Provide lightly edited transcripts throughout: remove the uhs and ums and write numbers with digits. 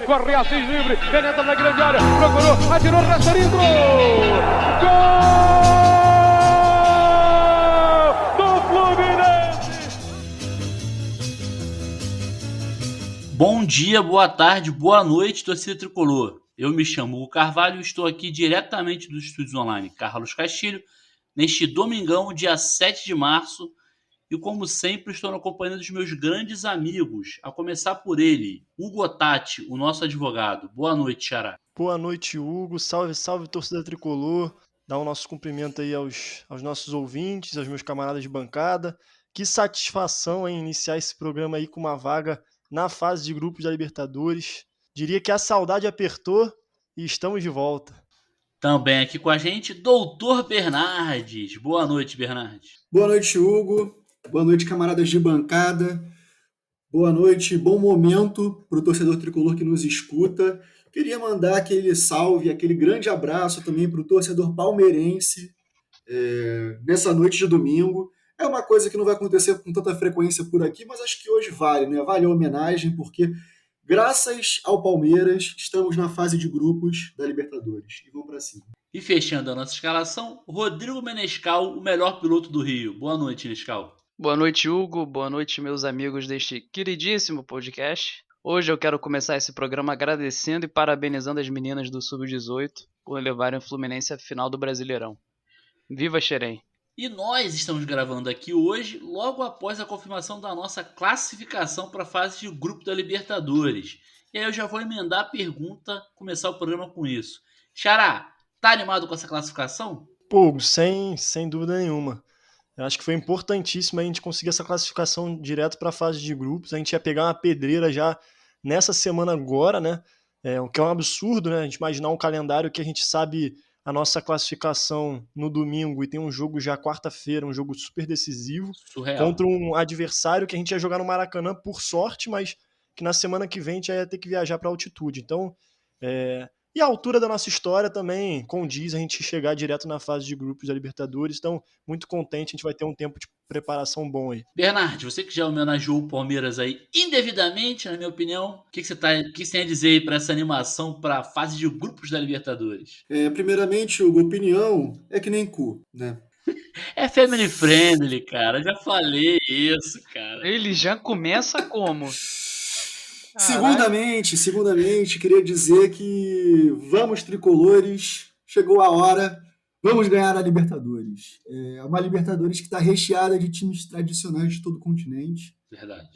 corre Assis livre, penetra na grande área, procurou, atirou, Rasterinho, gol do Fluminense! Bom dia, boa tarde, boa noite, torcida tricolor. Eu me chamo Hugo Carvalho e estou aqui diretamente dos estúdios online Carlos Castilho, neste domingão, dia 7 de março, e como sempre estou na companhia dos meus grandes amigos, a começar por ele, Hugo Otati, o nosso advogado. Boa noite, Xará. Boa noite, Hugo. Salve, salve, torcida tricolor. Dá o nosso cumprimento aí aos nossos ouvintes, aos meus camaradas de bancada. Que satisfação em iniciar esse programa aí com uma vaga na fase de grupos da Libertadores. Diria que a saudade apertou e estamos de volta. Também aqui com a gente, Doutor Bernardes. Boa noite, Bernardes. Boa noite, Hugo. Boa noite, camaradas de bancada. Boa noite, bom momento para o torcedor tricolor que nos escuta. Queria mandar aquele salve, aquele grande abraço também para o torcedor palmeirense nessa noite de domingo. É uma coisa que não vai acontecer com tanta frequência por aqui, mas acho que hoje vale, né? Vale a homenagem, porque graças ao Palmeiras estamos na fase de grupos da Libertadores. E vamos para cima. E fechando a nossa escalação, Rodrigo Menescal, o melhor piloto do Rio. Boa noite, Menescal. Boa noite, Hugo. Boa noite, meus amigos deste queridíssimo podcast. Hoje eu quero começar esse programa agradecendo e parabenizando as meninas do Sub-18 por levarem o Fluminense à final do Brasileirão. Viva Xerém! E nós estamos gravando aqui hoje, logo após a confirmação da nossa classificação para a fase de grupo da Libertadores. E aí eu já vou emendar a pergunta, começar o programa com isso. Xará, tá animado com essa classificação? Pô, sem dúvida nenhuma. Eu acho que foi importantíssimo a gente conseguir essa classificação direto para a fase de grupos. A gente ia pegar uma pedreira já nessa semana agora, né? O que é um absurdo, né? A gente imaginar um calendário que a gente sabe a nossa classificação no domingo e tem um jogo já quarta-feira, um jogo super decisivo, Surreal. contra um adversário que a gente ia jogar no Maracanã por sorte, mas que na semana que vem a gente ia ter que viajar para altitude. Então, e a altura da nossa história também condiz a gente chegar direto na fase de grupos da Libertadores. Então, muito contente, a gente vai ter um tempo de preparação bom aí. Bernardo, você que já homenageou o Palmeiras aí indevidamente, na minha opinião, o que você tem a dizer aí para essa animação para a fase de grupos da Libertadores? Primeiramente, Hugo, opinião é que nem cu, né? É family friendly, cara. Já falei isso, cara. Ele já começa como? Segundamente, queria dizer que vamos tricolores, chegou a hora, vamos ganhar a Libertadores. É uma Libertadores que está recheada de times tradicionais de todo o continente. Verdade.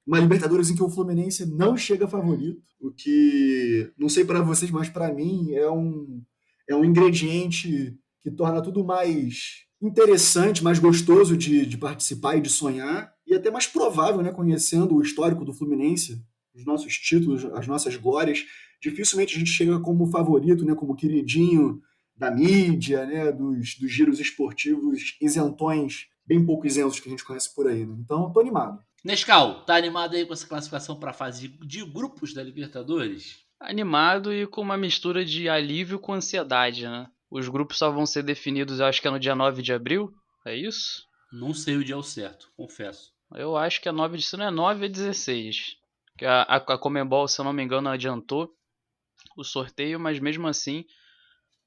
Uma Libertadores em que o Fluminense não chega favorito, o que, não sei para vocês, mas para mim é um ingrediente que torna tudo mais interessante, mais gostoso de participar e de sonhar, e até mais provável, né, conhecendo o histórico do Fluminense, os nossos títulos, as nossas glórias. Dificilmente a gente chega como favorito, né, como queridinho da mídia, né, dos giros esportivos isentões, bem pouco isentos que a gente conhece por aí. Né? Então, tô animado. Nescau, tá animado aí com essa classificação para a fase de grupos da Libertadores? Animado e com uma mistura de alívio com ansiedade, né? Os grupos só vão ser definidos, eu acho que é no dia 9 de abril, é isso? Não sei o dia ao certo, confesso. Eu acho que é 9 de... Se não é 9, é 16. Que a Conmebol, se eu não me engano, adiantou o sorteio, mas mesmo assim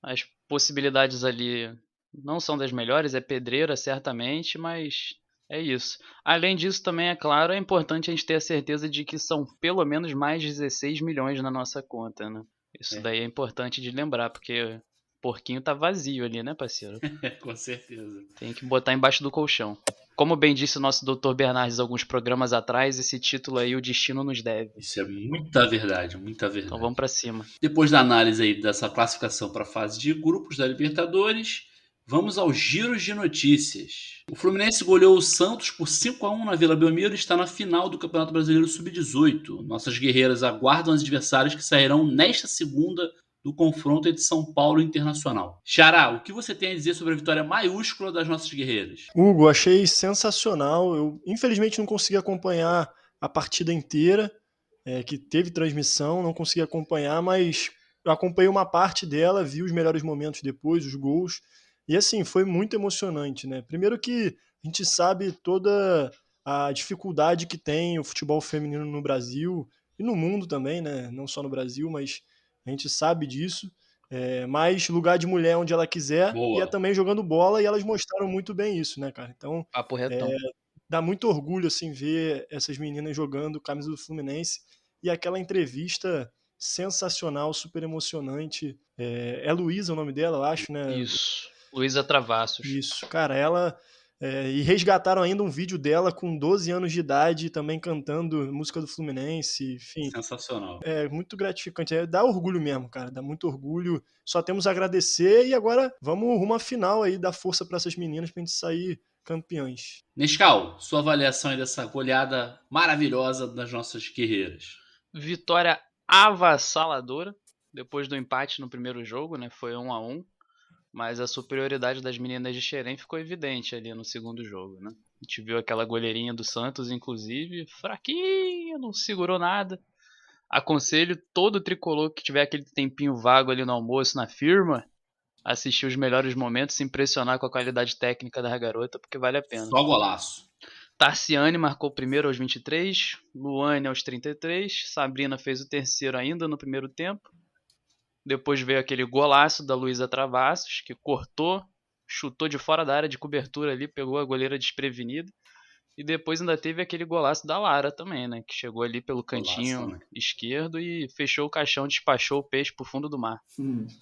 as possibilidades ali não são das melhores, é pedreira certamente, mas é isso. Além disso também, é claro, é importante a gente ter a certeza de que são pelo menos mais de 16 milhões na nossa conta, né? Isso daí é importante de lembrar, porque o porquinho tá vazio ali, né, parceiro? Com certeza. Tem que botar embaixo do colchão. Como bem disse o nosso Dr. Bernardes alguns programas atrás, esse título aí o destino nos deve. Isso é muita verdade, muita verdade. Então vamos pra cima. Depois da análise aí dessa classificação para a fase de grupos da Libertadores, vamos aos giros de notícias. O Fluminense goleou o Santos por 5-1 na Vila Belmiro e está na final do Campeonato Brasileiro Sub-18. Nossas guerreiras aguardam os adversários que sairão nesta segunda do confronto entre São Paulo e Internacional. Xará, o que você tem a dizer sobre a vitória maiúscula das nossas guerreiras? Hugo, achei sensacional. Eu, infelizmente, não consegui acompanhar a partida inteira, que teve transmissão, não consegui acompanhar, mas eu acompanhei uma parte dela, vi os melhores momentos depois, os gols, e assim, foi muito emocionante, né? Primeiro que a gente sabe toda a dificuldade que tem o futebol feminino no Brasil, e no mundo também, né? Não só no Brasil, mas a gente sabe disso. Mais lugar de mulher onde ela quiser e é Boa. também jogando bola e elas mostraram muito bem isso, né, cara? Então, Papo retão. dá muito orgulho, assim, ver essas meninas jogando camisa do Fluminense e aquela entrevista sensacional, super emocionante. É Luísa o nome dela, eu acho, né? Isso. Luísa Travassos. Isso, cara, ela. E resgataram ainda um vídeo dela com 12 anos de idade, também cantando música do Fluminense, enfim. Sensacional. É muito gratificante, dá orgulho mesmo, cara, dá muito orgulho. Só temos a agradecer e agora vamos rumo à final aí, dar força para essas meninas pra gente sair campeões. Nescau, sua avaliação aí dessa goleada maravilhosa das nossas guerreiras. Vitória avassaladora, depois do empate no primeiro jogo, né? Foi 1-1. Mas a superioridade das meninas de Xerém ficou evidente ali no segundo jogo, né? A gente viu aquela goleirinha do Santos, inclusive, fraquinha, não segurou nada. Aconselho todo tricolor que tiver aquele tempinho vago ali no almoço, na firma, assistir os melhores momentos, se impressionar com a qualidade técnica da garota, porque vale a pena. Só golaço. Tarciane marcou o primeiro aos 23, Luane aos 33, Sabrina fez o terceiro ainda no primeiro tempo. Depois veio aquele golaço da Luísa Travassos, que cortou, chutou de fora da área de cobertura ali, pegou a goleira desprevenida. E depois ainda teve aquele golaço da Lara também, né? Que chegou ali pelo cantinho esquerdo e fechou o caixão, despachou o peixe pro fundo do mar.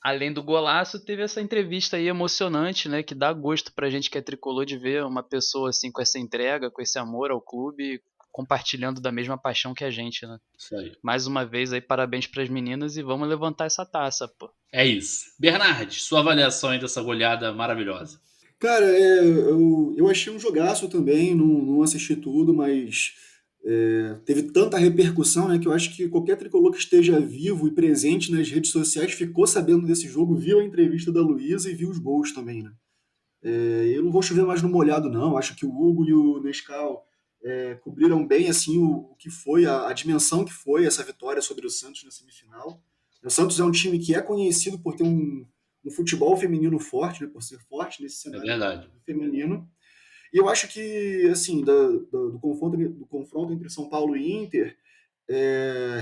Além do golaço, teve essa entrevista aí emocionante, né? Que dá gosto pra gente que é tricolor de ver uma pessoa assim com essa entrega, com esse amor ao clube, compartilhando da mesma paixão que a gente, né? Isso aí. Mais uma vez aí, parabéns pras meninas e vamos levantar essa taça, pô. É isso. Bernardes, sua avaliação aí dessa goleada maravilhosa. Cara, eu achei um jogaço também, não assisti tudo, mas teve tanta repercussão, né, que eu acho que qualquer tricolor que esteja vivo e presente nas redes sociais ficou sabendo desse jogo, viu a entrevista da Luísa e viu os gols também, né? Eu não vou chover mais no molhado, não. Acho que o Hugo e o Nescau cobriram bem assim o que foi, a dimensão que foi essa vitória sobre o Santos na semifinal. O Santos é um time que é conhecido por ter um futebol feminino forte, né, por ser forte nesse cenário feminino. E eu acho que, assim, do confronto entre São Paulo e Inter,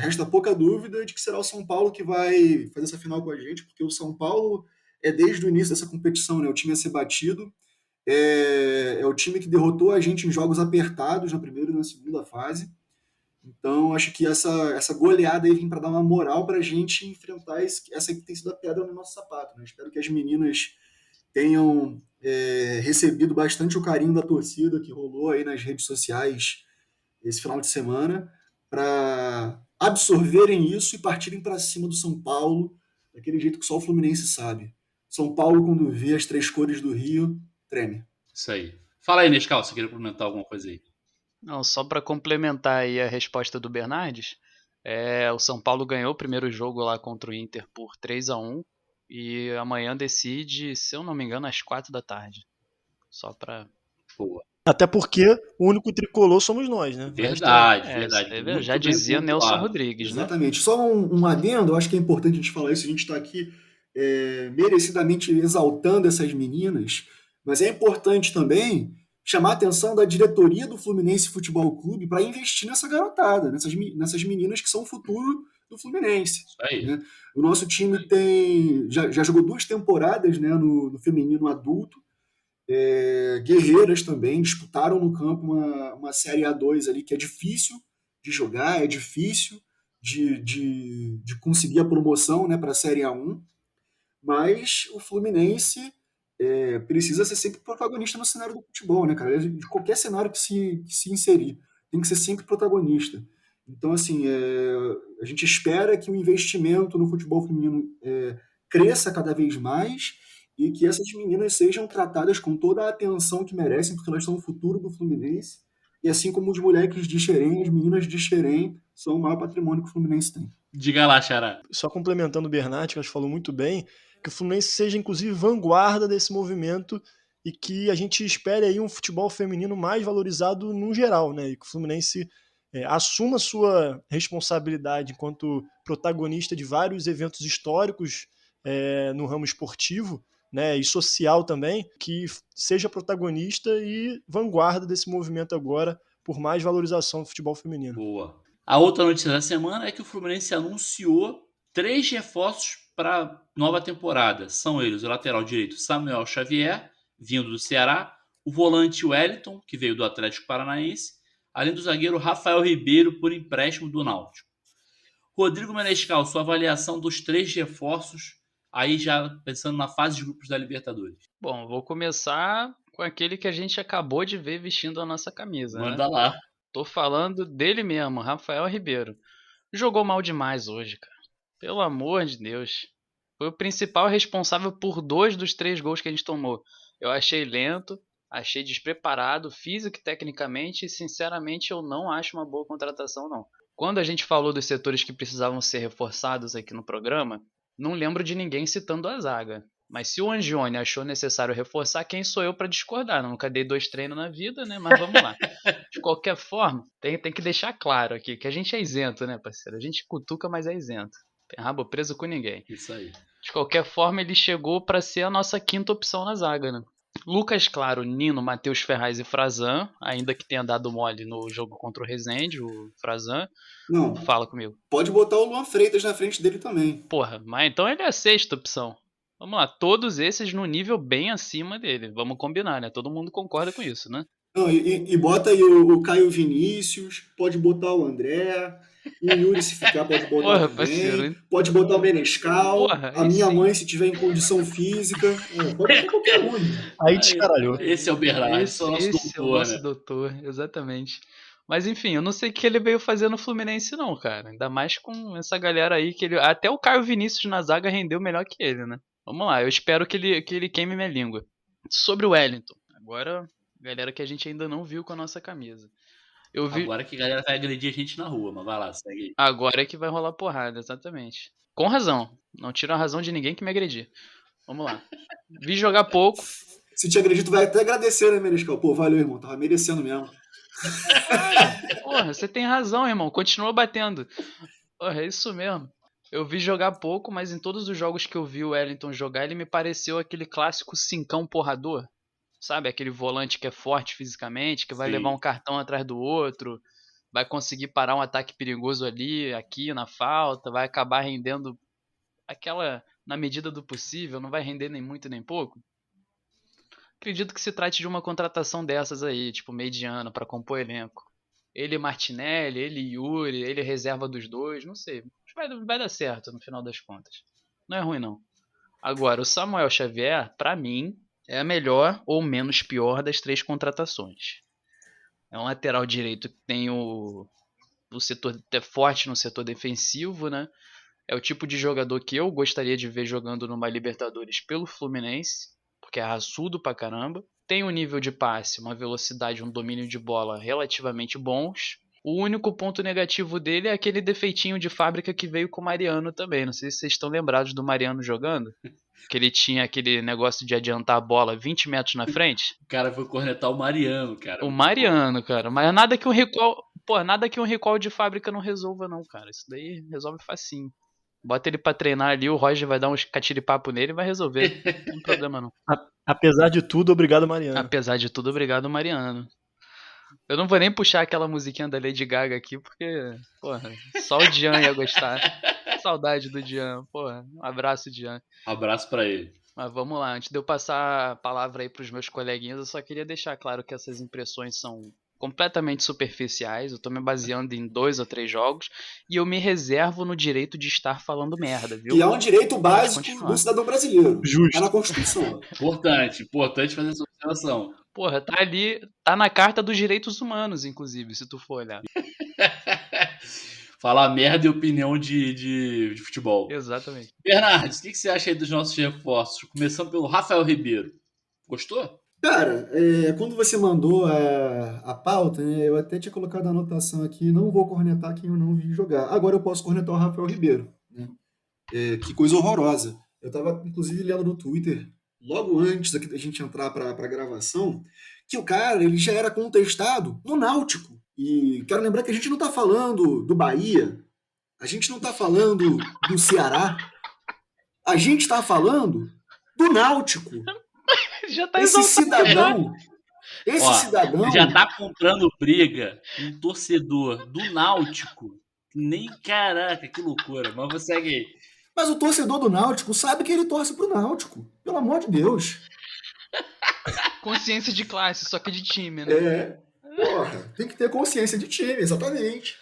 resta pouca dúvida de que será o São Paulo que vai fazer essa final com a gente, porque o São Paulo desde o início dessa competição, né, o time a ser batido, é o time que derrotou a gente em jogos apertados na primeira e na segunda fase. Então, acho que essa goleada aí vem para dar uma moral para a gente enfrentar essa que tem sido a pedra no nosso sapato, né? Espero que as meninas tenham recebido bastante o carinho da torcida que rolou aí nas redes sociais esse final de semana, para absorverem isso e partirem para cima do São Paulo, daquele jeito que só o Fluminense sabe. São Paulo, quando vê as três cores do Rio, treme. Isso aí. Fala aí, Nescau, você queria comentar alguma coisa aí? Não, só para complementar aí a resposta do Bernardes, o São Paulo ganhou o primeiro jogo lá contra o Inter por 3-1 e amanhã decide, se eu não me engano, às 4 da tarde. Só para... Boa. Até porque o único tricolor somos nós, né? Verdade. Já dizia Nelson Rodrigues, né? Exatamente. Só um adendo, eu acho que é importante a gente falar isso, a gente está aqui merecidamente exaltando essas meninas, mas é importante também chamar a atenção da diretoria do Fluminense Futebol Clube para investir nessa garotada, nessas meninas que são o futuro do Fluminense. Isso aí. Né? O nosso time já jogou 2 temporadas, né, no feminino adulto, guerreiras também, disputaram no campo uma Série A2 ali que é difícil de jogar, é difícil de conseguir a promoção, né, para a Série A1, mas o Fluminense precisa ser sempre protagonista no cenário do futebol, né, cara? De qualquer cenário que se inserir, tem que ser sempre protagonista. Então, assim, a gente espera que o investimento no futebol feminino cresça cada vez mais e que essas meninas sejam tratadas com toda a atenção que merecem, porque elas são o futuro do Fluminense. E assim como os moleques de Xerém, as meninas de Xerém são o maior patrimônio que o Fluminense tem. Diga lá, Xará. Só complementando o Bernardo, que acho que falou muito bem, que o Fluminense seja, inclusive, vanguarda desse movimento e que a gente espere aí um futebol feminino mais valorizado no geral, né? E que o Fluminense assuma sua responsabilidade enquanto protagonista de vários eventos históricos no ramo esportivo, né, e social também, que seja protagonista e vanguarda desse movimento agora por mais valorização do futebol feminino. Boa. A outra notícia da semana é que o Fluminense anunciou 3 reforços para nova temporada. São eles o lateral direito Samuel Xavier, vindo do Ceará, o volante Wellington, que veio do Atlético Paranaense, além do zagueiro Rafael Ribeiro, por empréstimo do Náutico. Rodrigo Menescal, sua avaliação dos 3 reforços, aí já pensando na fase de grupos da Libertadores. Bom, vou começar com aquele que a gente acabou de ver vestindo a nossa camisa, né? Manda lá. Tô falando dele mesmo, Rafael Ribeiro. Jogou mal demais hoje, cara. Pelo amor de Deus. Foi o principal responsável por 2 dos 3 gols que a gente tomou. Eu achei lento, achei despreparado, físico e tecnicamente, e sinceramente eu não acho uma boa contratação, não. Quando a gente falou dos setores que precisavam ser reforçados aqui no programa, não lembro de ninguém citando a zaga. Mas se o Angione achou necessário reforçar, quem sou eu para discordar? Eu nunca dei 2 treinos na vida, né? Mas vamos lá. De qualquer forma, tem que deixar claro aqui que a gente é isento, né, parceiro? A gente cutuca, mas é isento. Tem rabo preso com ninguém. Isso aí. De qualquer forma, ele chegou para ser a nossa 5ª opção na zaga, né? Lucas Claro, Nino, Matheus Ferraz e Frazan, ainda que tenha dado mole no jogo contra o Resende, o Frazan. Não, Fala comigo. pode botar o Luan Freitas na frente dele também. Porra, mas então ele é a 6ª opção. Vamos lá, todos esses no nível bem acima dele. Vamos combinar, né? Todo mundo concorda com isso, né? Não, e bota aí o Caio Vinícius, pode botar o André, o Yuri se ficar pode botar Porra, também, parceiro. pode botar o Menescal, Porra, a aí minha sim. mãe se tiver em condição física, pode botar qualquer um. Aí descaralhou. Esse é o Bernardo, esse é o nosso Esse é o doutor, nosso né? doutor, exatamente. Mas enfim, eu não sei o que ele veio fazer no Fluminense não, cara. Ainda mais com essa galera aí que ele... Até o Caio Vinícius na zaga rendeu melhor que ele, né? Vamos lá, eu espero que ele queime minha língua. Sobre o Wellington. Agora, galera que a gente ainda não viu com a nossa camisa. Eu vi... Agora que a galera vai agredir a gente na rua, mas vai lá, segue aí. Agora é que vai rolar porrada, exatamente. Com razão. Não tiro a razão de ninguém que me agredir. Vamos lá. Vi jogar pouco. Se te acredito, vai até agradecer, né, Menescal? Pô, valeu, irmão, tava merecendo mesmo. Porra, você tem razão, irmão. Continua batendo. Porra, é isso mesmo. Eu vi jogar pouco, mas em todos os jogos que eu vi o Wellington jogar, ele me pareceu aquele clássico cincão porrador. Sabe? Aquele volante que é forte fisicamente, que vai Sim. levar um cartão atrás do outro, vai conseguir parar um ataque perigoso ali, aqui na falta, vai acabar rendendo aquela na medida do possível, não vai render nem muito nem pouco. Acredito que se trate de uma contratação dessas aí, tipo mediana, pra compor elenco. Ele Martinelli, ele Yuri, ele reserva dos 2, não sei. Vai dar certo no final das contas. Não é ruim não. Agora, o Samuel Xavier, pra mim, é a melhor ou menos pior das 3 contratações. É um lateral direito que tem o setor é forte no setor defensivo, né? É o tipo de jogador que eu gostaria de ver jogando numa Libertadores pelo Fluminense, porque é raçudo pra caramba. Tem um nível de passe, uma velocidade, um domínio de bola relativamente bons. O único ponto negativo dele é aquele defeitinho de fábrica que veio com o Mariano também. Não sei se vocês estão lembrados do Mariano jogando. Que ele tinha aquele negócio de adiantar a bola 20 metros na frente. O cara foi cornetar o Mariano, cara. O Mariano, cara. Mas nada que um recall... Pô, nada que um recall de fábrica não resolva não, cara. Isso daí resolve facinho. Bota ele pra treinar ali, o Roger vai dar uns catiripapo nele e vai resolver. Não tem problema não. Apesar de tudo, obrigado, Mariano. Apesar de tudo, obrigado, Mariano. Eu não vou nem puxar aquela musiquinha da Lady Gaga aqui, porque, porra, só o Dian ia gostar. Saudade do Dian, porra. Um abraço, Dian. Abraço pra ele. Mas vamos lá, antes de eu passar a palavra aí pros meus coleguinhas, eu só queria deixar claro que essas impressões são completamente superficiais. Eu tô me baseando em 2 ou 3 jogos e eu me reservo no direito de estar falando merda, viu? E é um direito Pode básico continuar. do cidadão brasileiro. Justo. Tá na Constituição. Importante fazer essa observação. Porra, tá ali, tá na Carta dos Direitos Humanos, inclusive, se tu for olhar. Falar merda e opinião de futebol. Exatamente. Bernardo, o que você acha aí dos nossos reforços? Começando pelo Rafael Ribeiro. Gostou? Cara, quando você mandou a pauta, né, eu até tinha colocado a anotação aqui, não vou cornetar quem eu não vi jogar. Agora eu posso cornetar o Rafael Ribeiro. Né? Que coisa horrorosa. Eu estava, inclusive, lendo no Twitter, logo antes da gente entrar para a gravação, que o cara ele já era contestado no Náutico. E quero lembrar que a gente não está falando do Bahia, a gente não está falando do Ceará, a gente está falando do Náutico. Já tá Esse exaltado. cidadão, Esse Ó, cidadão. já tá comprando briga um torcedor do Náutico. Nem caraca, que loucura. Mas você segue aí. Mas o torcedor do Náutico sabe que ele torce pro Náutico. Pelo amor de Deus. Consciência de classe, só que de time, né? Porra, tem que ter consciência de time, exatamente.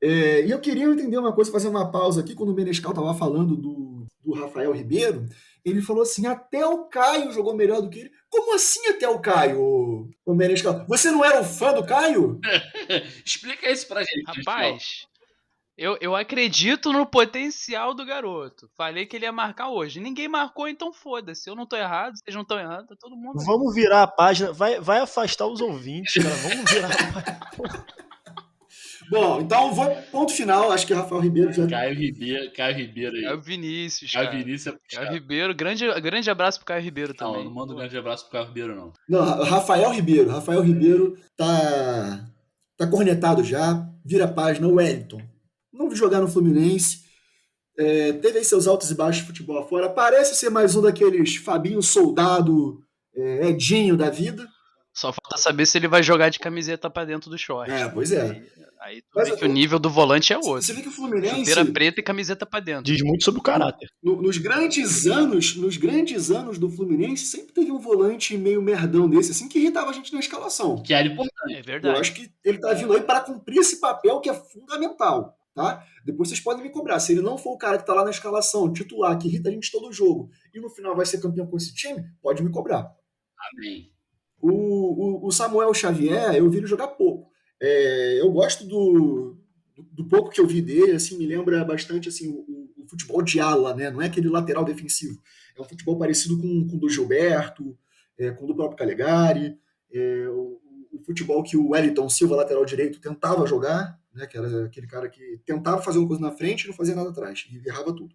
E eu queria entender uma coisa, fazer uma pausa aqui, quando o Menescal estava falando do Rafael Ribeiro, ele falou assim, até o Caio jogou melhor do que ele. Como assim até o Caio, o Menescal? Você não era um fã do Caio? Explica isso pra gente. Rapaz, eu acredito no potencial do garoto. Falei que ele ia marcar hoje. Ninguém marcou, então foda-se. Eu não tô errado, vocês não estão errados, tá todo mundo. Vamos virar a página. Vai afastar os ouvintes, cara. Vamos virar a página. Bom, então vou ponto final. Acho que o Rafael Ribeiro já. Caio Ribeiro aí. É o Vinícius, Caio cara. Vinícius é puxado. Caio Ribeiro, grande abraço pro Caio Ribeiro Não, também. não manda um grande abraço pro Caio Ribeiro, não. Não, Rafael Ribeiro tá cornetado já. Vira a página. O Wellington não vi jogar no Fluminense. Teve aí seus altos e baixos de futebol afora. Parece ser mais um daqueles Fabinho Soldado, Edinho da vida. Só falta saber se ele vai jogar de camiseta pra dentro do short. Pois é. Aí tu vê que o nível do volante é outro. Você vê que o Fluminense, Chuteira preta e camiseta pra dentro. Diz muito sobre o caráter. nos grandes anos do Fluminense, sempre teve um volante meio merdão desse, assim, que irritava a gente na escalação. Que era importante. É Eu verdade. acho que ele tá vindo aí para cumprir esse papel que é fundamental, tá? Depois vocês podem me cobrar. Se ele não for o cara que tá lá na escalação, titular, que irrita a gente todo jogo, e no final vai ser campeão com esse time, pode me cobrar. Amém. O Samuel Xavier, eu vi ele jogar pouco. Eu gosto do pouco que eu vi dele, assim, me lembra bastante assim, o futebol de ala, né? Não é aquele lateral defensivo. É um futebol parecido com o do Gilberto, com o do próprio Calegari, o futebol que o Wellington Silva, lateral direito, tentava jogar, né? Que era aquele cara que tentava fazer uma coisa na frente e não fazia nada atrás, e errava tudo.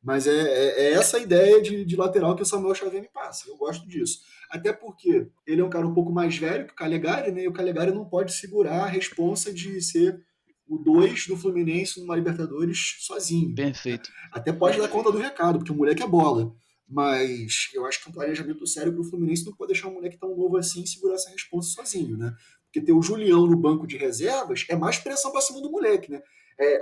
Mas é essa ideia de lateral que o Samuel Xavier me passa. Eu gosto disso. Até porque ele é um cara um pouco mais velho que o Calegari, né? E o Calegari não pode segurar a responsa de ser o 2 do Fluminense numa Libertadores sozinho. Perfeito. Até pode dar conta do recado, porque o moleque é bola. Mas eu acho que é um planejamento sério para o Fluminense não pode deixar um moleque tão novo assim segurar essa responsa sozinho, né? Porque ter o Julião no banco de reservas é mais pressão para cima do moleque, né?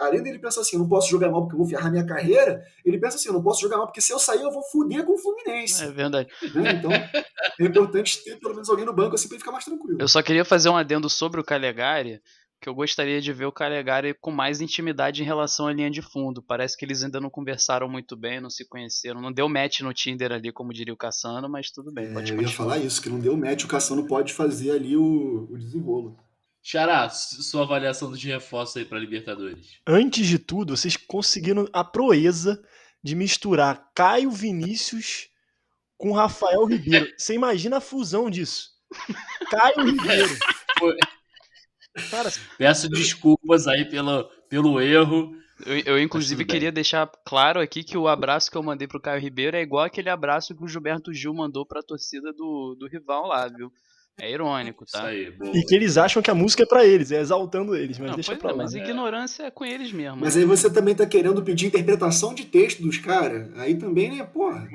Além dele pensar assim, eu não posso jogar mal porque eu vou ferrar minha carreira, ele pensa assim, eu não posso jogar mal porque se eu sair eu vou foder com o Fluminense. É verdade. Né? Então é importante ter pelo menos alguém no banco assim para ele ficar mais tranquilo. Eu só queria fazer um adendo sobre o Calegari, que eu gostaria de ver o Calegari com mais intimidade em relação à linha de fundo. Parece que eles ainda não conversaram muito bem, não se conheceram, não deu match no Tinder ali, como diria o Cassano, mas tudo bem, pode Eu continuar. ia falar isso, que não deu match, o Cassano pode fazer ali o desenrolo. Xará, sua avaliação dos reforços aí pra Libertadores. Antes de tudo, vocês conseguiram a proeza de misturar Caio Vinícius com Rafael Ribeiro. Você imagina a fusão disso? Caio Ribeiro. Cara, Peço desculpas aí pelo erro. Eu inclusive, tudo bem. queria deixar claro aqui que o abraço que eu mandei pro Caio Ribeiro é igual aquele abraço que o Gilberto Gil mandou pra torcida do rival lá, viu? É irônico, Isso tá? aí, boa. e que eles acham que a música é pra eles, é exaltando eles, mas Não, deixa pois pra é, lá. mas ignorância é com eles mesmo. Mas né? aí você também tá querendo pedir interpretação de texto dos caras. Aí também, né, porra.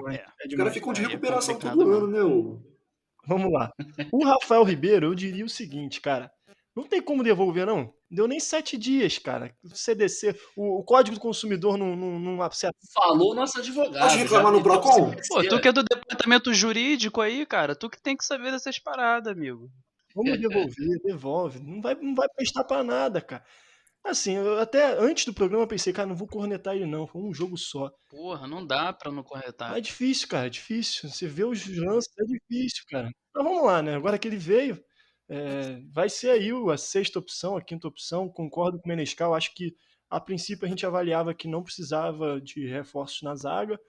Os caras ficam de Aí é recuperação complicado todo mesmo. ano, né? Vamos lá. O Rafael Ribeiro, eu diria o seguinte, cara. Não tem como devolver, não. Deu nem 7 dias, cara. O CDC, o Código do Consumidor não acerta. Falou nosso advogado. Pode reclamar já no Procon? tentou Pô, tu que é do departamento jurídico aí, cara, tu que tem que saber dessas paradas, amigo. Vamos devolver, devolve. Não vai prestar pra nada, cara. Assim, eu até antes do programa eu pensei, cara, não vou cornetar ele não. Foi um jogo só. Porra, não dá pra não corretar. É difícil, cara, é difícil. Você vê os lances, é difícil, cara. Mas vamos lá, né? Agora que ele veio, vai ser aí a sexta opção, a quinta opção. Concordo com o Menescal. Acho que, a princípio, a gente avaliava que não precisava de reforços na zaga.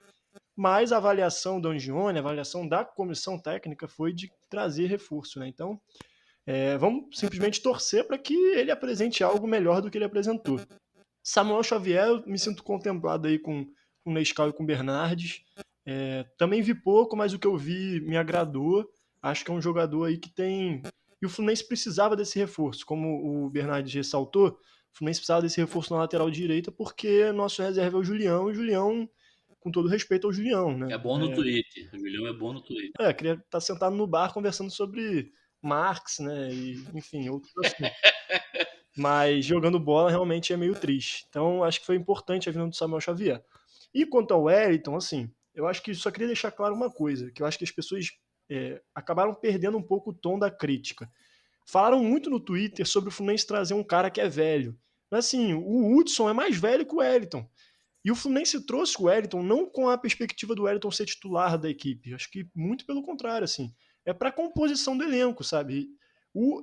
Mas a avaliação do Angione, a avaliação da comissão técnica foi de trazer reforço, né? Então, vamos simplesmente torcer para que ele apresente algo melhor do que ele apresentou. Samuel Xavier, eu me sinto contemplado aí com o Nescau e com o Bernardes. Também vi pouco, mas o que eu vi me agradou. Acho que é um jogador aí que tem... E o Fluminense precisava desse reforço. Como o Bernardes ressaltou, o Fluminense precisava desse reforço na lateral direita porque nosso reserva é o Julião. E o Julião, com todo respeito ao Julião, né? É bom no Twitter. O Julião é bom no Twitter. Queria estar sentado no bar conversando sobre Marx, né? E, enfim, outros assuntos. Mas jogando bola realmente é meio triste. Então, acho que foi importante a vinda do Samuel Xavier. E quanto ao Wellington, assim, eu acho que só queria deixar claro uma coisa, que eu acho que as pessoas acabaram perdendo um pouco o tom da crítica. Falaram muito no Twitter sobre o Fluminense trazer um cara que é velho. Mas assim, o Hudson é mais velho que o Wellington. E o Fluminense trouxe o Wellington não com a perspectiva do Wellington ser titular da equipe. Acho que muito pelo contrário, assim. É para composição do elenco, sabe?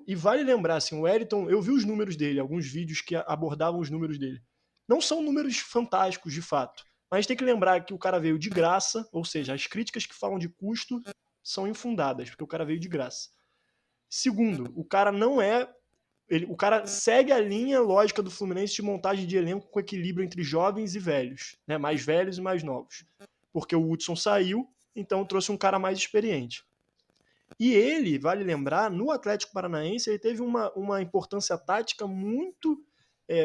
E vale lembrar, assim, o Wellington, eu vi os números dele, alguns vídeos que abordavam os números dele. Não são números fantásticos, de fato. Mas tem que lembrar que o cara veio de graça, ou seja, as críticas que falam de custo são infundadas, porque o cara veio de graça. Segundo, o cara não é. O cara segue a linha lógica do Fluminense de montagem de elenco com equilíbrio entre jovens e velhos, né? Mais velhos e mais novos. Porque o Hudson saiu, então trouxe um cara mais experiente. E ele, vale lembrar, no Atlético Paranaense, ele teve uma importância tática muito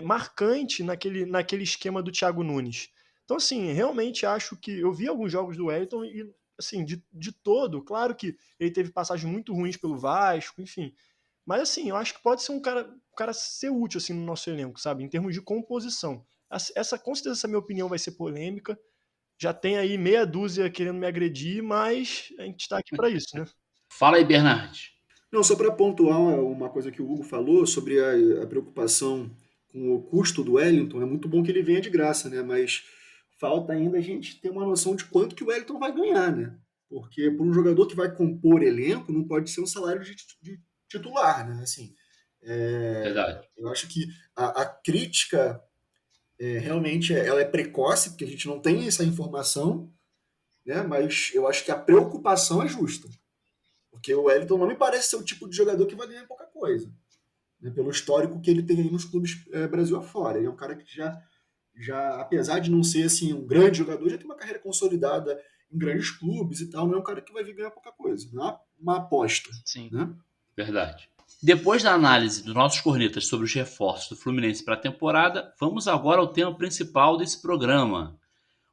marcante naquele esquema do Thiago Nunes. Então, assim, realmente acho que... Eu vi alguns jogos do Wellington e, assim, de todo, claro que ele teve passagens muito ruins pelo Vasco, enfim. Mas, assim, eu acho que pode ser um cara ser útil, assim, no nosso elenco, sabe? Em termos de composição. Com certeza essa minha opinião vai ser polêmica. Já tem aí meia dúzia querendo me agredir, mas a gente está aqui para isso, né? Fala aí, Bernardes. Não, só para pontuar uma coisa que o Hugo falou sobre a preocupação com o custo do Wellington, é muito bom que ele venha de graça, né? Mas falta ainda a gente ter uma noção de quanto que o Wellington vai ganhar, né? Porque para um jogador que vai compor elenco, não pode ser um salário de titular, né? Assim, Verdade. eu acho que a crítica realmente ela é precoce, porque a gente não tem essa informação, né? Mas eu acho que a preocupação é justa. Porque o Wellington não me parece ser o tipo de jogador que vai ganhar pouca coisa, né? Pelo histórico que ele tem aí nos clubes Brasil afora. Ele é um cara que já, apesar de não ser assim, um grande jogador, já tem uma carreira consolidada em grandes clubes e tal. Não é um cara que vai vir ganhar pouca coisa. Não é uma aposta. Sim. Né? Verdade. Depois da análise dos nossos cornetas sobre os reforços do Fluminense para a temporada, vamos agora ao tema principal desse programa,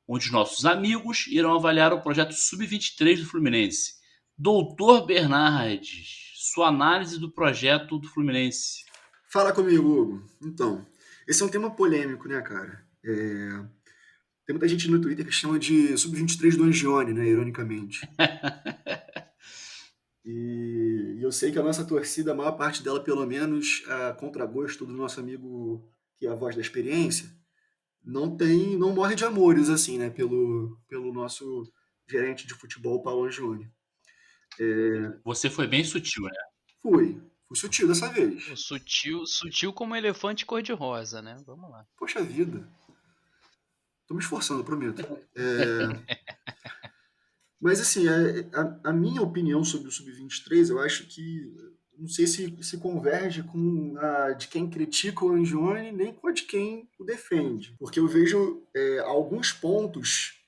onde os nossos amigos irão avaliar o projeto Sub-23 do Fluminense. Doutor Bernardes, sua análise do projeto do Fluminense. Fala comigo, Hugo. Então, esse é um tema polêmico, né, cara? Tem muita gente no Twitter que chama de Sub-23 do Angione, né, ironicamente. E eu sei que a nossa torcida, a maior parte dela, pelo menos, a contragosto do nosso amigo, que é a voz da experiência, não morre de amores, assim, né, pelo nosso gerente de futebol, Paulo Angione. Você foi bem sutil, né? Fui sutil dessa vez. Sutil como um elefante cor-de-rosa, né? Vamos lá. Poxa vida. Tô me esforçando, prometo. Mas, assim, a minha opinião sobre o Sub-23, eu acho que, não sei se converge com a de quem critica o Angione, nem com a de quem o defende. Porque eu vejo alguns pontos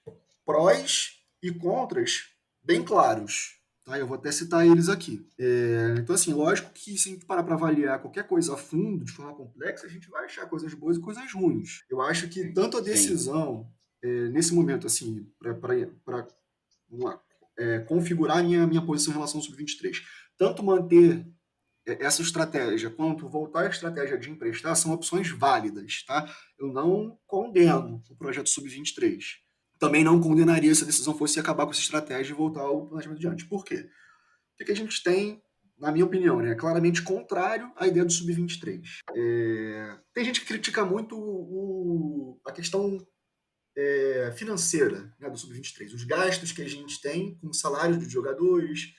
prós e contras bem claros. Tá? Eu vou até citar eles aqui. Então, assim, lógico que se a gente parar para avaliar qualquer coisa a fundo, de forma complexa, a gente vai achar coisas boas e coisas ruins. Eu acho que tanto a decisão, nesse momento, assim, para configurar a minha posição em relação ao Sub-23, tanto manter essa estratégia quanto voltar à estratégia de emprestar são opções válidas. Tá? Eu não condeno o projeto Sub-23. Também não condenaria se a decisão fosse acabar com essa estratégia e voltar ao planejamento de antes. Por quê? Porque a gente tem, na minha opinião, né, claramente contrário à ideia do Sub-23. Tem gente que critica muito a questão financeira, né, do Sub-23. Os gastos que a gente tem com salários dos jogadores.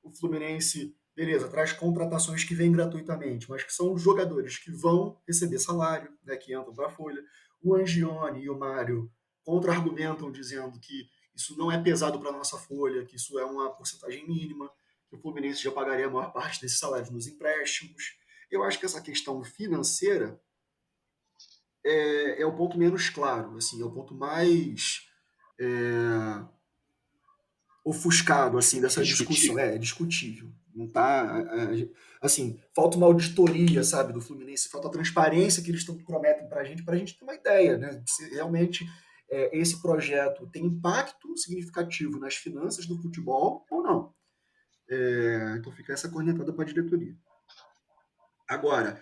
O Fluminense, beleza, traz contratações que vêm gratuitamente, mas que são jogadores que vão receber salário, né, que entram para a folha. O Angione e o Mário contra-argumentam dizendo que isso não é pesado para a nossa folha, que isso é uma porcentagem mínima, que o Fluminense já pagaria a maior parte desses salários nos empréstimos. Eu acho que essa questão financeira é o ponto menos claro, assim, é o ponto mais ofuscado assim, dessa discussão. É discutível. Não tá, assim, falta uma auditoria, sabe, do Fluminense, falta a transparência que eles prometem para a gente ter uma ideia, né, se realmente esse projeto tem impacto significativo nas finanças do futebol ou não. Então fica essa cornetada para a diretoria. Agora,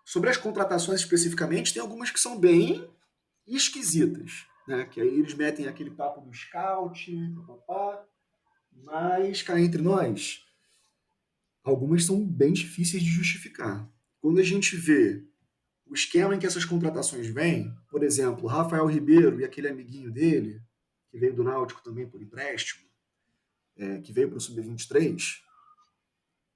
sobre as contratações especificamente, tem algumas que são bem esquisitas, né? Que aí eles metem aquele papo do scout, papapá, mas cá entre nós, algumas são bem difíceis de justificar. Quando a gente vê o esquema em que essas contratações vêm, por exemplo, Rafael Ribeiro e aquele amiguinho dele, que veio do Náutico também por empréstimo, que veio para o Sub-23,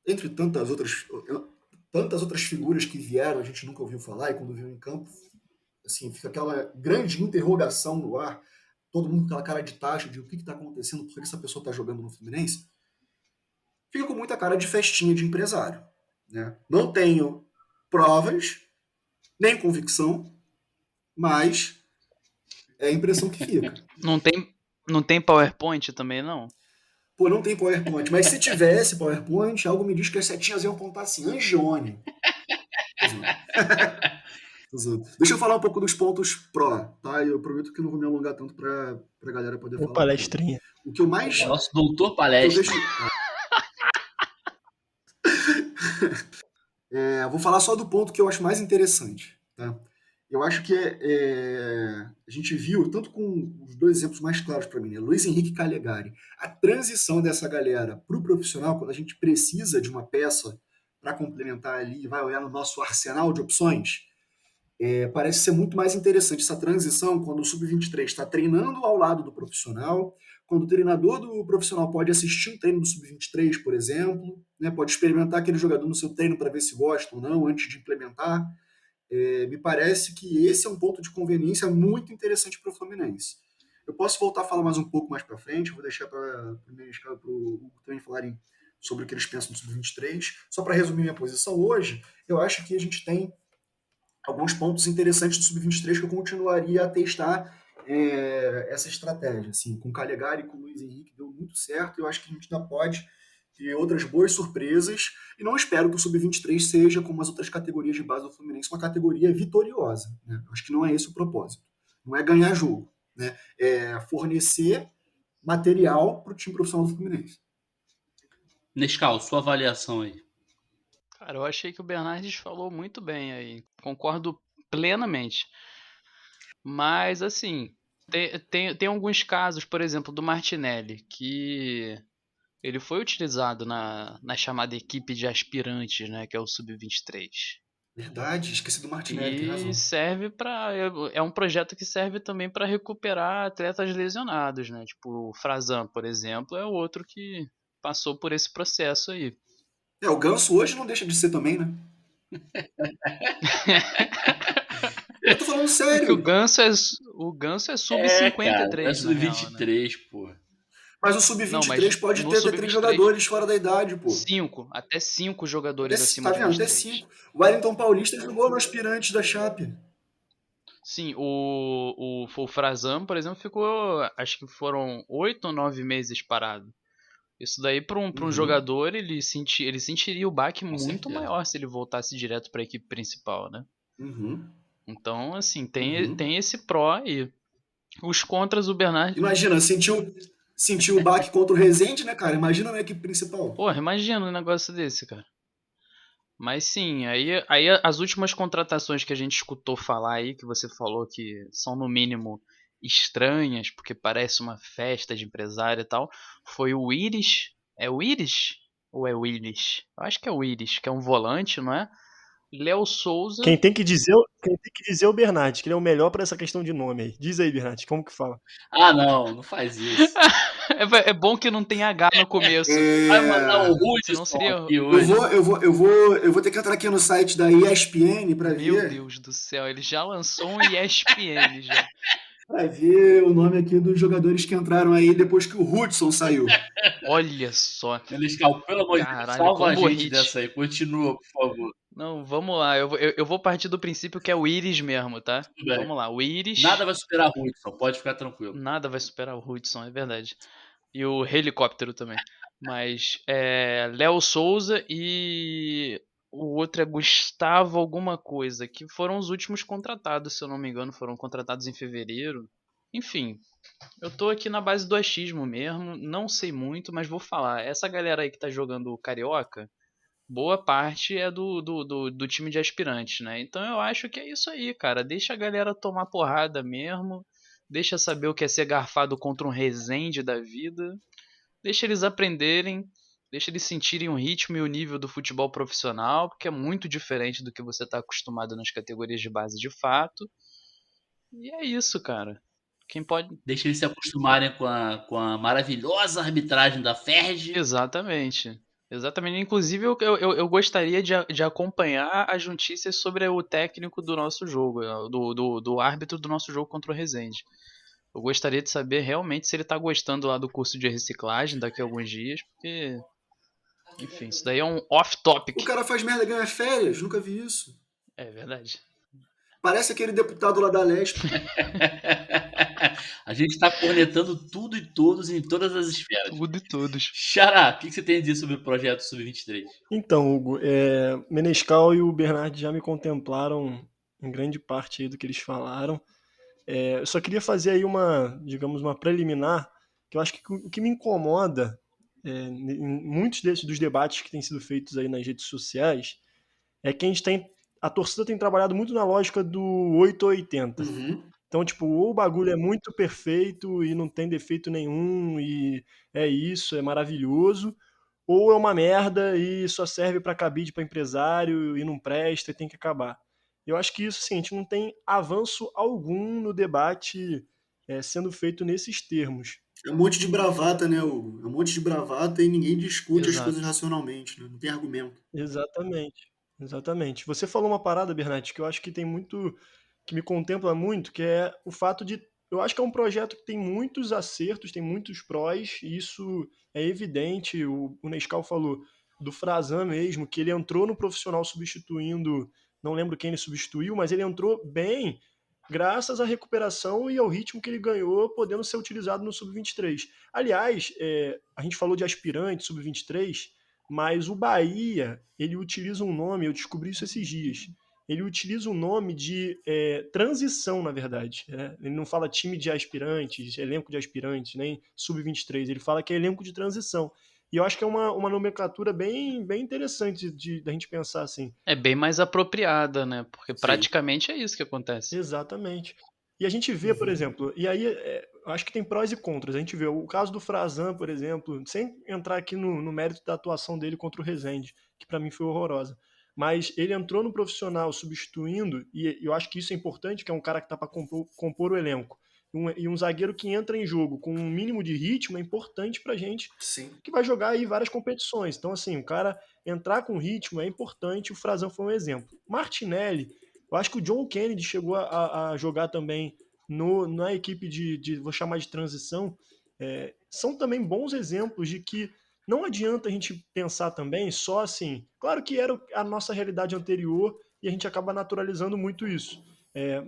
entre tantas outras figuras que vieram, a gente nunca ouviu falar, e quando viu em campo, assim, fica aquela grande interrogação no ar, todo mundo com aquela cara de taxa de o que está acontecendo, por que essa pessoa está jogando no Fluminense, fica com muita cara de festinha de empresário. Né? Não tenho provas, nem convicção, mas é a impressão que fica. Não tem PowerPoint também, não? Pô, não tem PowerPoint, mas se tivesse PowerPoint, algo me diz que as setinhas iam apontar assim, Angione. Deixa eu falar um pouco dos pontos pró, tá? Eu prometo que não vou me alongar tanto pra galera poder falar. Palestrinha. O que eu mais... Nosso doutor palestra. Vou falar só do ponto que eu acho mais interessante, tá? Eu acho que a gente viu, tanto com os dois exemplos mais claros para mim, né? Luiz Henrique e Calegari, a transição dessa galera para o profissional, quando a gente precisa de uma peça para complementar ali e vai olhar no nosso arsenal de opções, parece ser muito mais interessante essa transição quando o Sub-23 está treinando ao lado do profissional, quando o treinador do profissional pode assistir um treino do Sub-23, por exemplo, né? Pode experimentar aquele jogador no seu treino para ver se gosta ou não antes de implementar. Me parece que esse é um ponto de conveniência muito interessante para o Fluminense. Eu posso voltar a falar mais um pouco mais para frente, vou deixar para o Hugo também falarem sobre o que eles pensam do Sub-23. Só para resumir minha posição hoje, eu acho que a gente tem alguns pontos interessantes do Sub-23 que eu continuaria a testar essa estratégia. Assim, com o Calegari e com o Luiz Henrique deu muito certo, eu acho que a gente ainda pode ter outras boas surpresas, e não espero que o Sub-23 seja, como as outras categorias de base do Fluminense, uma categoria vitoriosa. Né? Acho que não é esse o propósito. Não é ganhar jogo, né? É fornecer material para o time profissional do Fluminense. Nescau, sua avaliação aí. Cara, eu achei que o Bernardes falou muito bem aí. Concordo plenamente. Mas, assim, tem alguns casos, por exemplo, do Martinelli, que ele foi utilizado na chamada equipe de aspirantes, né, que é o Sub-23. Verdade, esqueci do Martinelli, tem razão. E serve para é um projeto que serve também para recuperar atletas lesionados, né? Tipo, o Frazan, por exemplo, é outro que passou por esse processo aí. O Ganso hoje não deixa de ser também, né? Eu tô falando sério. Porque o Ganso é sub-53, é sub-23, né? Pô. Mas o sub-23 pode ter até 3 jogadores fora da idade, pô. Até 5 jogadores acima de 23. Até 5. O Wellington Paulista jogou no aspirante da Chape. Sim, o Frazan, por exemplo, ficou, acho que foram 8 ou 9 meses parado. Isso daí para um jogador, ele sentiria o baque muito maior se ele voltasse direto para a equipe principal, né? Então, assim, tem esse pró aí. Os contras, o Bernardo... Imagina, sentiu o baque contra o Rezende, né, cara? Imagina na equipe principal. Porra, imagina um negócio desse, cara. Mas sim, aí as últimas contratações que a gente escutou falar aí, que você falou que são no mínimo estranhas, porque parece uma festa de empresário e tal, foi o Iris. É o Iris? Ou é o Iris? Eu acho que é o Iris, que é um volante, não é? Léo Souza. Quem tem que dizer é o Bernardes, que ele é o melhor para essa questão de nome aí. Diz aí, Bernardes, como que fala? Ah, não faz isso. É bom que não tem H no começo. Vai mandar o Hudson seria... aqui hoje. Eu vou ter que entrar aqui no site da ESPN para ver. Meu Deus do céu, ele já lançou um ESPN já. Pra ver o nome aqui dos jogadores que entraram aí depois que o Hudson saiu. Olha só. Nescau, pelo amor de Deus, salva a gente dessa aí. Continua, por favor. Não, vamos lá. Eu vou partir do princípio que é o Iris mesmo, tá? Vamos lá, o Iris... Nada vai superar o Hudson, pode ficar tranquilo. Nada vai superar o Hudson, é verdade. E o helicóptero também. Mas Léo Souza e o outro é Gustavo alguma coisa, que foram os últimos contratados, se eu não me engano, foram contratados em fevereiro. Enfim, eu tô aqui na base do achismo mesmo, não sei muito, mas vou falar. Essa galera aí que tá jogando o Carioca, boa parte é do time de aspirantes, né? Então eu acho que é isso aí, cara. Deixa a galera tomar porrada mesmo. Deixa saber o que é ser garfado contra um Resende da vida. Deixa eles aprenderem. Deixa eles sentirem o ritmo e o nível do futebol profissional, porque é muito diferente do que você está acostumado nas categorias de base de fato. E é isso, cara. Quem pode. Deixa eles se acostumarem com a maravilhosa arbitragem da FERJ. Exatamente. Exatamente. Inclusive, eu gostaria de acompanhar as notícias sobre o técnico do nosso jogo, do árbitro do nosso jogo contra o Resende. Eu gostaria de saber realmente se ele tá gostando lá do curso de reciclagem daqui a alguns dias, porque, enfim, isso daí é um off-topic. O cara faz merda e ganha férias, nunca vi isso. É verdade. Parece aquele deputado lá da Lesp. A gente está cornetando tudo e todos em todas as esferas. Tudo e todos. Xará, o que você tem a dizer sobre o projeto Sub-23? Então, Hugo, Menescal e o Bernard já me contemplaram em grande parte aí do que eles falaram. Eu só queria fazer aí digamos, uma preliminar, que eu acho que o que me incomoda em muitos dos debates que têm sido feitos aí nas redes sociais é que a torcida tem trabalhado muito na lógica do 8 ou 80. Uhum. Então, tipo, ou o bagulho é muito perfeito e não tem defeito nenhum e é isso, é maravilhoso, ou é uma merda e só serve para cabide para empresário e não presta e tem que acabar. Eu acho que isso, sim, a gente não tem avanço algum no debate sendo feito nesses termos. É um monte de bravata, né, Hugo? É um monte de bravata e ninguém discute as coisas Exato. racionalmente, né? Não tem argumento. Exatamente, exatamente. Você falou uma parada, Bernat, que eu acho que tem muito, que me contempla muito, que é o fato de, eu acho que é um projeto que tem muitos acertos, tem muitos prós, e isso é evidente. O Nescau falou do Frazan mesmo, que ele entrou no profissional substituindo, não lembro quem ele substituiu, mas ele entrou bem, graças à recuperação e ao ritmo que ele ganhou, podendo ser utilizado no Sub-23. Aliás, a gente falou de aspirante, Sub-23, mas o Bahia, ele utiliza um nome, eu descobri isso esses dias, ele utiliza um nome de transição, na verdade. Ele não fala time de aspirantes, elenco de aspirantes, nem sub-23, ele fala que é elenco de transição. E eu acho que é uma nomenclatura bem, bem interessante da gente pensar assim. É bem mais apropriada, né? Porque Sim. praticamente é isso que acontece. Exatamente. E a gente vê, por exemplo, e aí eu acho que tem prós e contras. A gente vê o caso do Frazan, por exemplo, sem entrar aqui no mérito da atuação dele contra o Rezende, que para mim foi horrorosa. Mas ele entrou no profissional substituindo, e eu acho que isso é importante, que é um cara que tá para compor o elenco. E um zagueiro que entra em jogo com um mínimo de ritmo é importante pra gente, Sim. que vai jogar aí várias competições. Então, assim, o cara entrar com ritmo é importante, o Frazan foi um exemplo. Martinelli, eu acho que o John Kennedy chegou a jogar também na equipe vou chamar de transição. São também bons exemplos de que não adianta a gente pensar também só assim. Claro que era a nossa realidade anterior e a gente acaba naturalizando muito isso.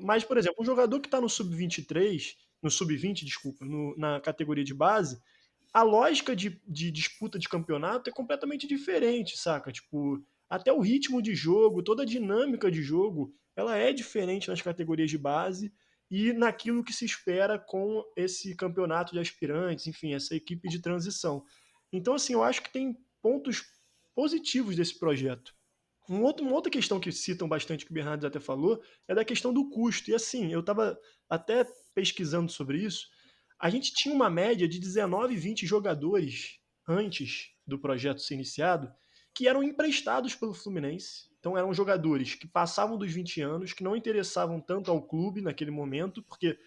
Mas, por exemplo, um jogador que está no sub-23, no sub-20, desculpa, na categoria de base, a lógica de disputa de campeonato é completamente diferente, saca? Tipo, até o ritmo de jogo, toda a dinâmica de jogo, ela é diferente nas categorias de base e naquilo que se espera com esse campeonato de aspirantes, enfim, essa equipe de transição. Então, assim, eu acho que tem pontos positivos desse projeto. Uma outra questão que citam bastante, que o Bernardes até falou, é da questão do custo. E assim, eu estava até pesquisando sobre isso. A gente tinha uma média de 19, 20 jogadores antes do projeto ser iniciado que eram emprestados pelo Fluminense. Então eram jogadores que passavam dos 20 anos, que não interessavam tanto ao clube naquele momento, porque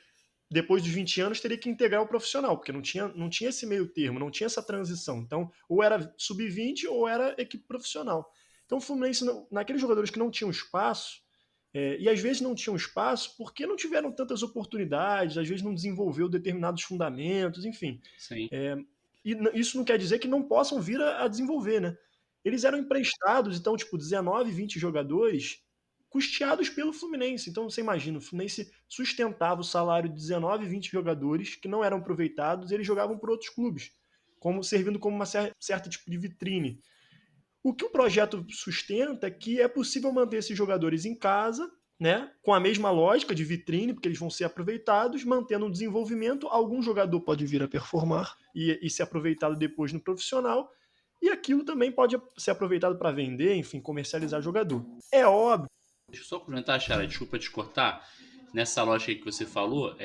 depois dos 20 anos teria que integrar o profissional, porque não tinha esse meio termo, não tinha essa transição. Então, ou era sub-20 ou era equipe profissional. Então, o Fluminense, naqueles jogadores que não tinham espaço, e às vezes não tinham espaço porque não tiveram tantas oportunidades, às vezes não desenvolveu determinados fundamentos, enfim. Sim. E isso não quer dizer que não possam vir a desenvolver, né? Eles eram emprestados, então, tipo, 19, 20 jogadores custeados pelo Fluminense. Então, você imagina, o Fluminense sustentava o salário de 19, 20 jogadores que não eram aproveitados e eles jogavam por outros clubes, servindo como uma certa tipo de vitrine. O que o projeto sustenta é que é possível manter esses jogadores em casa né, com a mesma lógica de vitrine, porque eles vão ser aproveitados, mantendo o desenvolvimento. Algum jogador pode vir a performar e ser aproveitado depois no profissional, e aquilo também pode ser aproveitado para vender, enfim, comercializar jogador. É óbvio. Deixa eu só comentar, Chara, desculpa te cortar. Nessa lógica que você falou,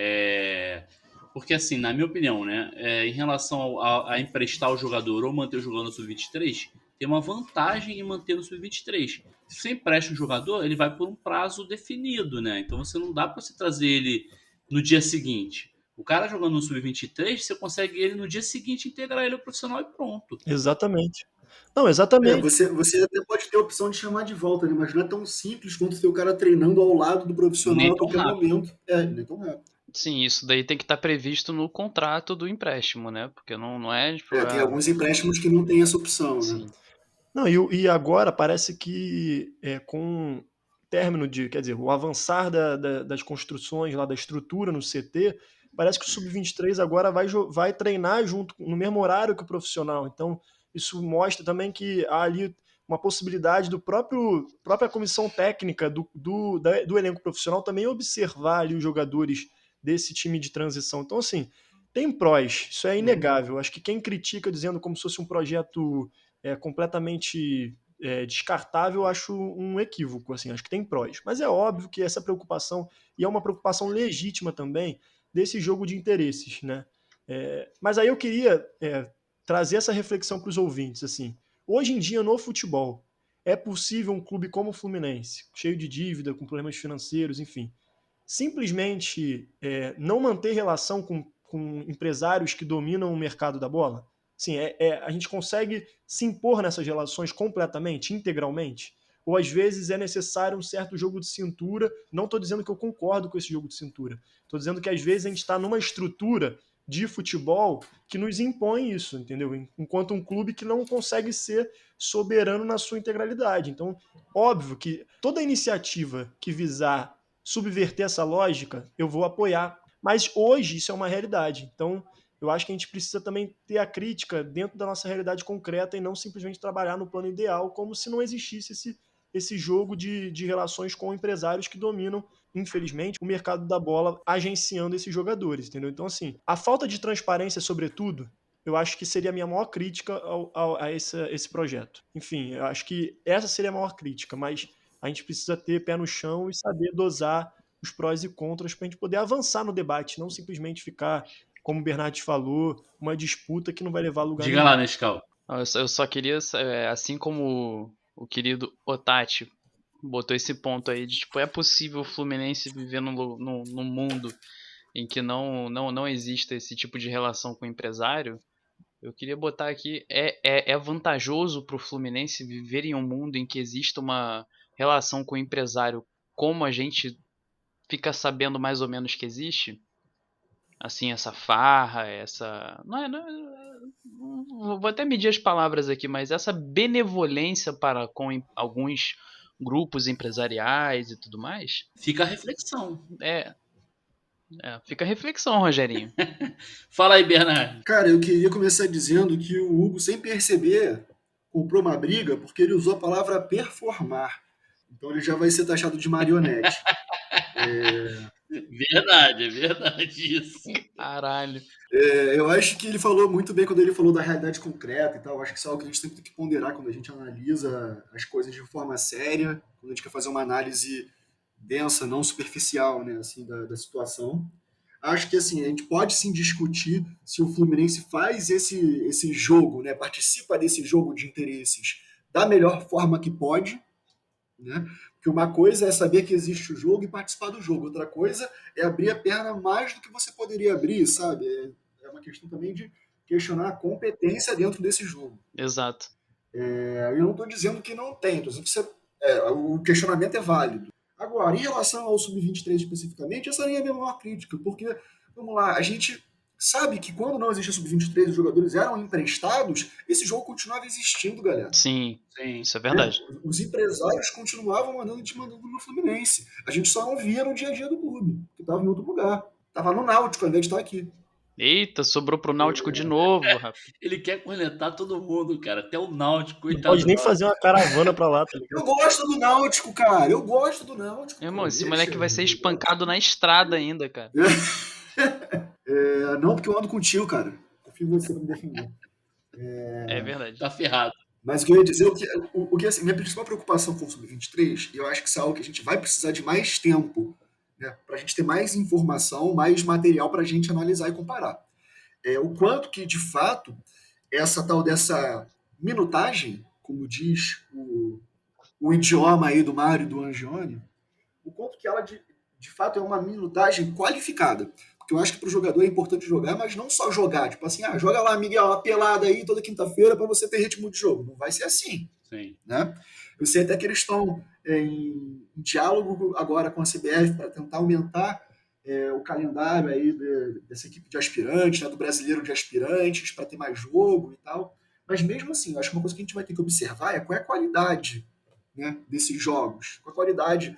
porque assim, na minha opinião, né, em relação a emprestar o jogador ou manter o jogador no sub-23, tem uma vantagem em manter no sub-23. Se você empresta um jogador, ele vai por um prazo definido, né? Então você não dá para você trazer ele no dia seguinte. O cara jogando no sub-23, você consegue ele no dia seguinte integrar ele ao profissional e pronto. Exatamente. Não, exatamente. Você até pode ter a opção de chamar de volta, né? Mas não é tão simples quanto ter o cara treinando ao lado do profissional Nem a tão qualquer rápido. momento. Nem tão rápido. Sim, isso daí tem que estar previsto no contrato do empréstimo, né? Porque não é tipo, Tem alguns empréstimos que não tem essa opção, né? sim. Não, e agora parece que com o término quer dizer, o avançar das construções lá, da estrutura no CT, parece que o Sub-23 agora vai treinar junto, no mesmo horário que o profissional. Então, isso mostra também que há ali uma possibilidade do própria comissão técnica do elenco profissional também observar ali os jogadores desse time de transição. Então, assim, tem prós, isso é inegável. Acho que quem critica dizendo como se fosse um projeto completamente descartável, acho um equívoco, assim, acho que tem prós. Mas é óbvio que essa preocupação, e é uma preocupação legítima também, desse jogo de interesses, né? Mas aí eu queria trazer essa reflexão para os ouvintes, assim. Hoje em dia, no futebol, é possível um clube como o Fluminense, cheio de dívida, com problemas financeiros, enfim, simplesmente não manter relação com empresários que dominam o mercado da bola? Sim, a gente consegue se impor nessas relações completamente, integralmente? Ou às vezes é necessário um certo jogo de cintura? Não estou dizendo que eu concordo com esse jogo de cintura. Estou dizendo que às vezes a gente está numa estrutura de futebol que nos impõe isso, entendeu? Enquanto um clube que não consegue ser soberano na sua integralidade. Então, óbvio que toda iniciativa que visar subverter essa lógica, eu vou apoiar. Mas hoje isso é uma realidade. Então, eu acho que a gente precisa também ter a crítica dentro da nossa realidade concreta e não simplesmente trabalhar no plano ideal como se não existisse esse jogo de relações com empresários que dominam, infelizmente, o mercado da bola agenciando esses jogadores, entendeu? Então, assim, a falta de transparência, sobretudo, eu acho que seria a minha maior crítica a esse projeto. Enfim, eu acho que essa seria a maior crítica, mas a gente precisa ter pé no chão e saber dosar os prós e contras para a gente poder avançar no debate, não simplesmente ficar, como o Bernardes falou, uma disputa que não vai levar a lugar Diga nenhum. lá, Nescau. Eu só queria, assim como o querido Otati botou esse ponto aí de tipo, é possível o Fluminense viver num mundo em que não exista esse tipo de relação com o empresário. Eu queria botar aqui, é vantajoso para o Fluminense viver em um mundo em que exista uma relação com o empresário como a gente fica sabendo mais ou menos que existe? Assim, essa farra, essa... vou até medir as palavras aqui, mas essa benevolência para com alguns grupos empresariais e tudo mais, Fica a reflexão. fica a reflexão, Rogerinho. Fala aí, Bernardo. Cara, eu queria começar dizendo que o Hugo, sem perceber, comprou uma briga porque ele usou a palavra performar. Então ele já vai ser taxado de marionete. É verdade isso. Caralho. Eu acho que ele falou muito bem quando ele falou da realidade concreta e tal. Acho que isso é algo que a gente sempre tem que ponderar quando a gente analisa as coisas de forma séria, quando a gente quer fazer uma análise densa, não superficial, né, assim, da situação. Acho que assim, a gente pode sim discutir se o Fluminense faz esse jogo, né, participa desse jogo de interesses da melhor forma que pode, né? Porque uma coisa é saber que existe o jogo e participar do jogo, outra coisa é abrir a perna mais do que você poderia abrir, sabe? É uma questão também de questionar a competência dentro desse jogo. Exato. Eu não estou dizendo que não tem, estou dizendo que o questionamento é válido. Agora, em relação ao Sub-23 especificamente, essa nem é a minha maior crítica, porque, vamos lá, a gente sabe que quando não existia Sub-23 os jogadores eram emprestados, esse jogo continuava existindo, galera. Sim, Sim. isso é verdade. Os empresários continuavam mandando no Fluminense. A gente só não via no dia a dia do clube, que estava em outro lugar. Estava no Náutico, ao invés de estar aqui. Eita, sobrou pro Náutico de novo, rapaz. Ele quer cornetar todo mundo, cara. Até o Náutico, Não coitado pode do nem Náutico. fazer uma caravana pra lá, tá ligado? Eu gosto do Náutico, cara. Eu gosto do Náutico. Irmão, pô, esse deixa. moleque vai ser espancado na estrada ainda, cara. Não, porque eu ando contigo, cara. Confio em você pra me defender. É verdade. Tá ferrado. Mas o que eu ia dizer é o que assim, minha principal preocupação com o Sub-23, e eu acho que isso é algo que a gente vai precisar de mais tempo, né, para a gente ter mais informação, mais material para a gente analisar e comparar. O quanto que, de fato, essa tal dessa minutagem, como diz o idioma aí do Mário e do Angione, o quanto que ela, de fato, é uma minutagem qualificada. Porque eu acho que para o jogador é importante jogar, mas não só jogar. Tipo assim, joga lá, Miguel, uma pelada aí toda quinta-feira para você ter ritmo de jogo. Não vai ser assim. Sim. Né? Eu sei até que eles estão em diálogo agora com a CBF para tentar aumentar o calendário aí dessa equipe de aspirantes, né, do brasileiro de aspirantes, para ter mais jogo e tal. Mas mesmo assim, eu acho que uma coisa que a gente vai ter que observar é qual é a qualidade, né, desses jogos. Qual a qualidade.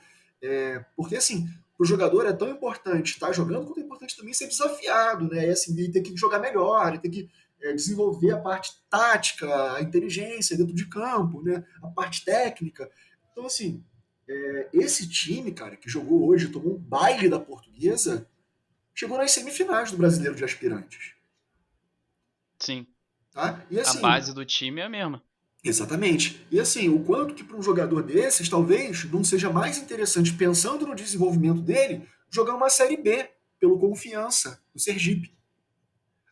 Porque assim, para o jogador é tão importante estar jogando quanto é importante também ser desafiado, né? E assim, ele ter que jogar melhor, ele ter que desenvolver a parte tática, a inteligência dentro de campo, né? A parte técnica. Então, assim, esse time, cara, que jogou hoje, tomou um baile da Portuguesa, chegou nas semifinais do Brasileiro de Aspirantes. Sim. Tá? E, assim, A base do time é a mesma. Exatamente. E assim, o quanto que para um jogador desses, talvez não seja mais interessante, pensando no desenvolvimento dele, jogar uma Série B, pelo Confiança, do Sergipe.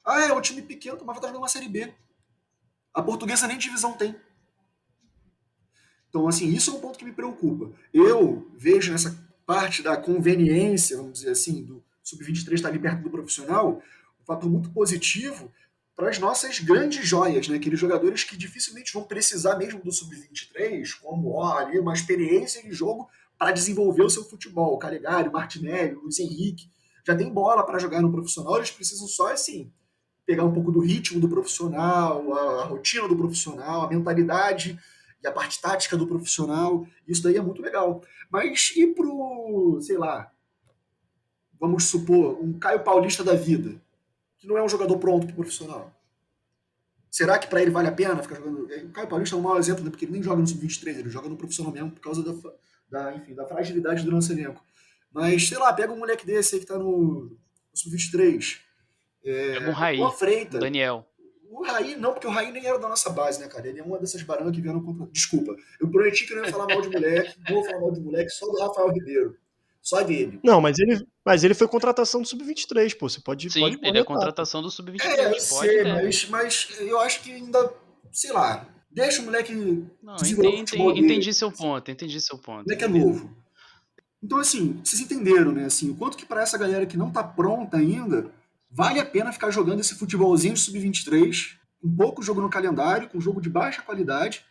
É um time pequeno, mas vai estar jogando uma Série B. A Portuguesa nem divisão tem. Então, assim, isso é um ponto que me preocupa. Eu vejo nessa parte da conveniência, vamos dizer assim, do Sub-23 estar ali perto do profissional, um fator muito positivo para as nossas grandes joias, né? Aqueles jogadores que dificilmente vão precisar mesmo do Sub-23, como ali, uma experiência de jogo para desenvolver o seu futebol. O Calegari, o Martinelli, o Luiz Henrique, já tem bola para jogar no profissional, eles precisam só, assim, pegar um pouco do ritmo do profissional, a rotina do profissional, a mentalidade e a parte tática do profissional. Isso daí é muito legal. Mas e pro, sei lá, vamos supor, um Caio Paulista da vida, que não é um jogador pronto pro profissional? Será que para ele vale a pena ficar jogando? O Caio Paulista é um mau exemplo, né? Porque ele nem joga no Sub-23, ele joga no profissional mesmo por causa da fragilidade do nosso elenco. Mas, sei lá, pega um moleque desse aí que tá no Sub-23. Pega um O Raí, Freitas. Daniel. O Raí não, porque o Raí nem era da nossa base, né, cara? Ele é uma dessas baranas que vieram contra. Desculpa, eu prometi que não ia falar mal de moleque, não vou falar mal de moleque, só do Rafael Ribeiro. Só dele. Não, mas ele foi contratação do Sub-23, pô. Você pode Sim, ele é cornetar, contratação do Sub-23. Eu Pode, sei, né? mas eu acho que ainda, sei lá, deixa o moleque Não, desenvolver o futebol dele. entendi seu ponto. O moleque é novo. Então, assim, vocês entenderam, né? Assim, o quanto que para essa galera que não tá pronta ainda, vale a pena ficar jogando esse futebolzinho de Sub-23, com pouco jogo no calendário, com jogo de baixa qualidade,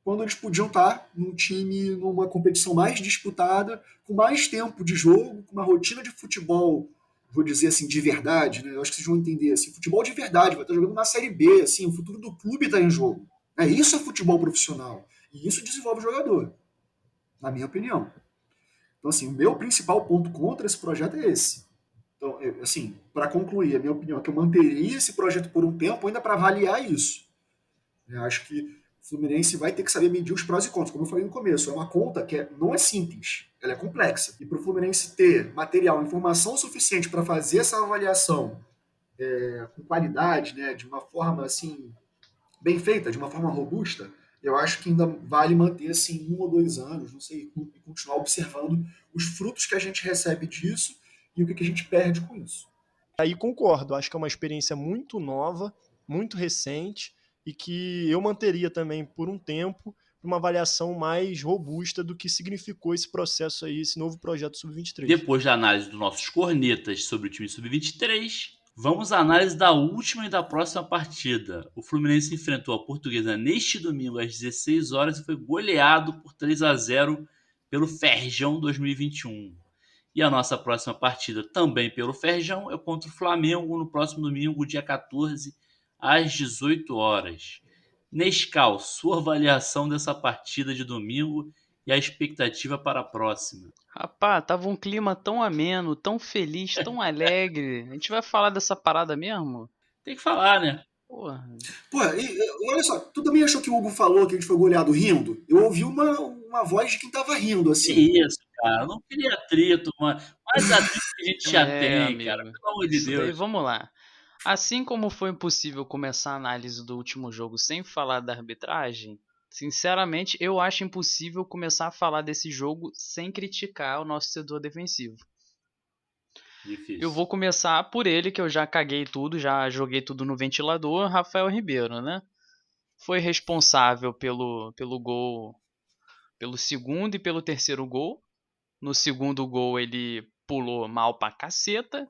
quando eles podiam estar num time, numa competição mais disputada, com mais tempo de jogo, com uma rotina de futebol, vou dizer assim, de verdade, né? Eu acho que vocês vão entender, assim, futebol de verdade, vai estar jogando uma Série B, assim, o futuro do clube está em jogo. Isso é futebol profissional. E isso desenvolve o jogador, na minha opinião. Então, assim, o meu principal ponto contra esse projeto é esse. Então, assim, para concluir, a minha opinião é que eu manteria esse projeto por um tempo ainda para avaliar isso. Eu acho que o Fluminense vai ter que saber medir os prós e contras. Como eu falei no começo, é uma conta que não é simples, ela é complexa. E para o Fluminense ter material, informação suficiente para fazer essa avaliação com qualidade, né, de uma forma assim bem feita, de uma forma robusta, eu acho que ainda vale manter assim 1 ou 2 anos, não sei, e continuar observando os frutos que a gente recebe disso e o que a gente perde com isso. Aí concordo, acho que é uma experiência muito nova, muito recente, e que eu manteria também por um tempo uma avaliação mais robusta do que significou esse processo aí, esse novo projeto Sub-23. Depois da análise dos nossos cornetas sobre o time Sub-23, vamos à análise da última e da próxima partida. O Fluminense enfrentou a Portuguesa neste domingo às 16 horas e foi goleado por 3-0 pelo Ferjão 2021. E a nossa próxima partida, também pelo Ferjão, é contra o Flamengo no próximo domingo, dia 14, às 18 horas. Nescau, sua avaliação dessa partida de domingo e a expectativa para a próxima? Rapaz, tava um clima tão ameno, tão feliz, tão alegre. A gente vai falar dessa parada mesmo? Tem que falar, né? Porra. Pô, e olha só, tu também achou que o Hugo falou que a gente foi goleado rindo? Eu ouvi uma voz de quem tava rindo, Que assim. isso, cara. Eu não queria atrito, mano. Mas atrito que a gente já tem, cara. Amigo. Pelo amor de Isso daí, Deus. vamos lá. Assim como foi impossível começar a análise do último jogo sem falar da arbitragem, sinceramente, eu acho impossível começar a falar desse jogo sem criticar o nosso setor defensivo. Difícil. Eu vou começar por ele, que eu já caguei tudo, já joguei tudo no ventilador, Rafael Ribeiro, né? Foi responsável pelo gol, pelo segundo e pelo terceiro gol. No segundo gol ele pulou mal pra caceta,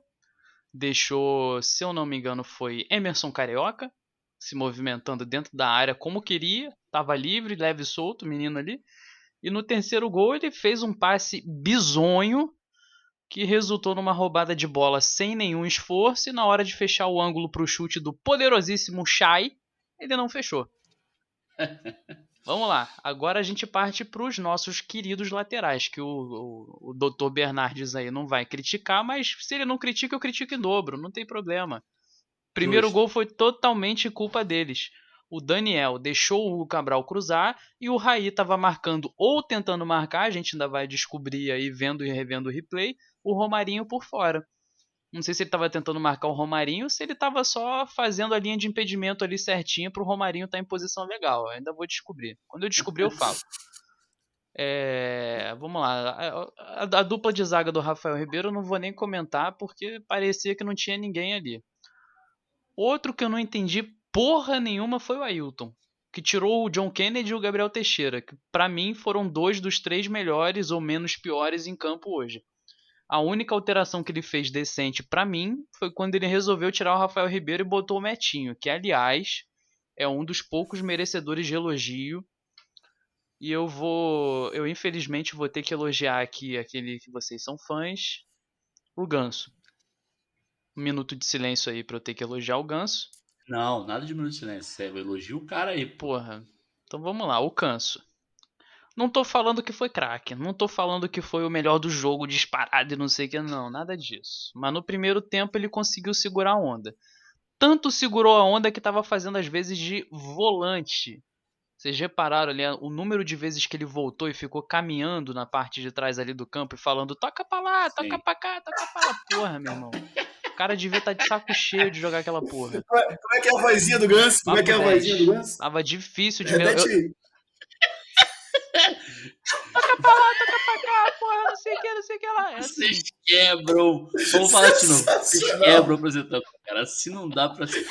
deixou, se eu não me engano, foi Emerson Carioca se movimentando dentro da área como queria, tava livre, leve e solto, o menino ali. E no terceiro gol ele fez um passe bizonho que resultou numa roubada de bola sem nenhum esforço, e na hora de fechar o ângulo para o chute do poderosíssimo Chay, ele não fechou. Vamos lá, agora a gente parte para os nossos queridos laterais, que o Dr. Bernardes aí não vai criticar, mas se ele não critica, eu critico em dobro, não tem problema. Primeiro Justo. gol foi totalmente culpa deles. O Daniel deixou o Hugo Cabral cruzar e o Raí estava marcando ou tentando marcar, a gente ainda vai descobrir aí vendo e revendo o replay, o Romarinho por fora. Não sei se ele estava tentando marcar o Romarinho ou se ele estava só fazendo a linha de impedimento ali certinha para o Romarinho estar em posição legal. Eu ainda vou descobrir. Quando eu descobrir, eu falo. Vamos lá. A dupla de zaga do Rafael Ribeiro eu não vou nem comentar porque parecia que não tinha ninguém ali. Outro que eu não entendi porra nenhuma foi o Ailton, que tirou o John Kennedy e o Gabriel Teixeira, que pra mim foram 2 dos 3 melhores ou menos piores em campo hoje. A única alteração que ele fez decente pra mim foi quando ele resolveu tirar o Rafael Ribeiro e botou o Metinho, que aliás é um dos poucos merecedores de elogio. E eu infelizmente vou ter que elogiar aqui aquele que vocês são fãs, o Ganso. Um minuto de silêncio aí pra eu ter que elogiar o Ganso. Não, nada de minuto de silêncio. Eu elogio o cara aí, pô. Porra. Então vamos lá, o Canso. Não tô falando que foi craque, não tô falando que foi o melhor do jogo disparado e não sei o que, não, nada disso. Mas no primeiro tempo ele conseguiu segurar a onda. Tanto segurou a onda que tava fazendo às vezes de volante. Vocês repararam ali o número de vezes que ele voltou e ficou caminhando na parte de trás ali do campo e falando toca pra lá, toca Sim. pra cá, toca pra lá. Porra, meu irmão. O cara devia estar de saco cheio de jogar aquela porra. Como é que é a vozinha do Ganso? Como é que é a Papo vozinha 10. do Ganso? Tava difícil de ver. Repete. Toca pra lá, toca pra cá, porra, não sei o que lá. É assim. Vocês quebram. Vamos falar de novo. Vocês quebram o apresentador, cara. Assim não dá pra ser.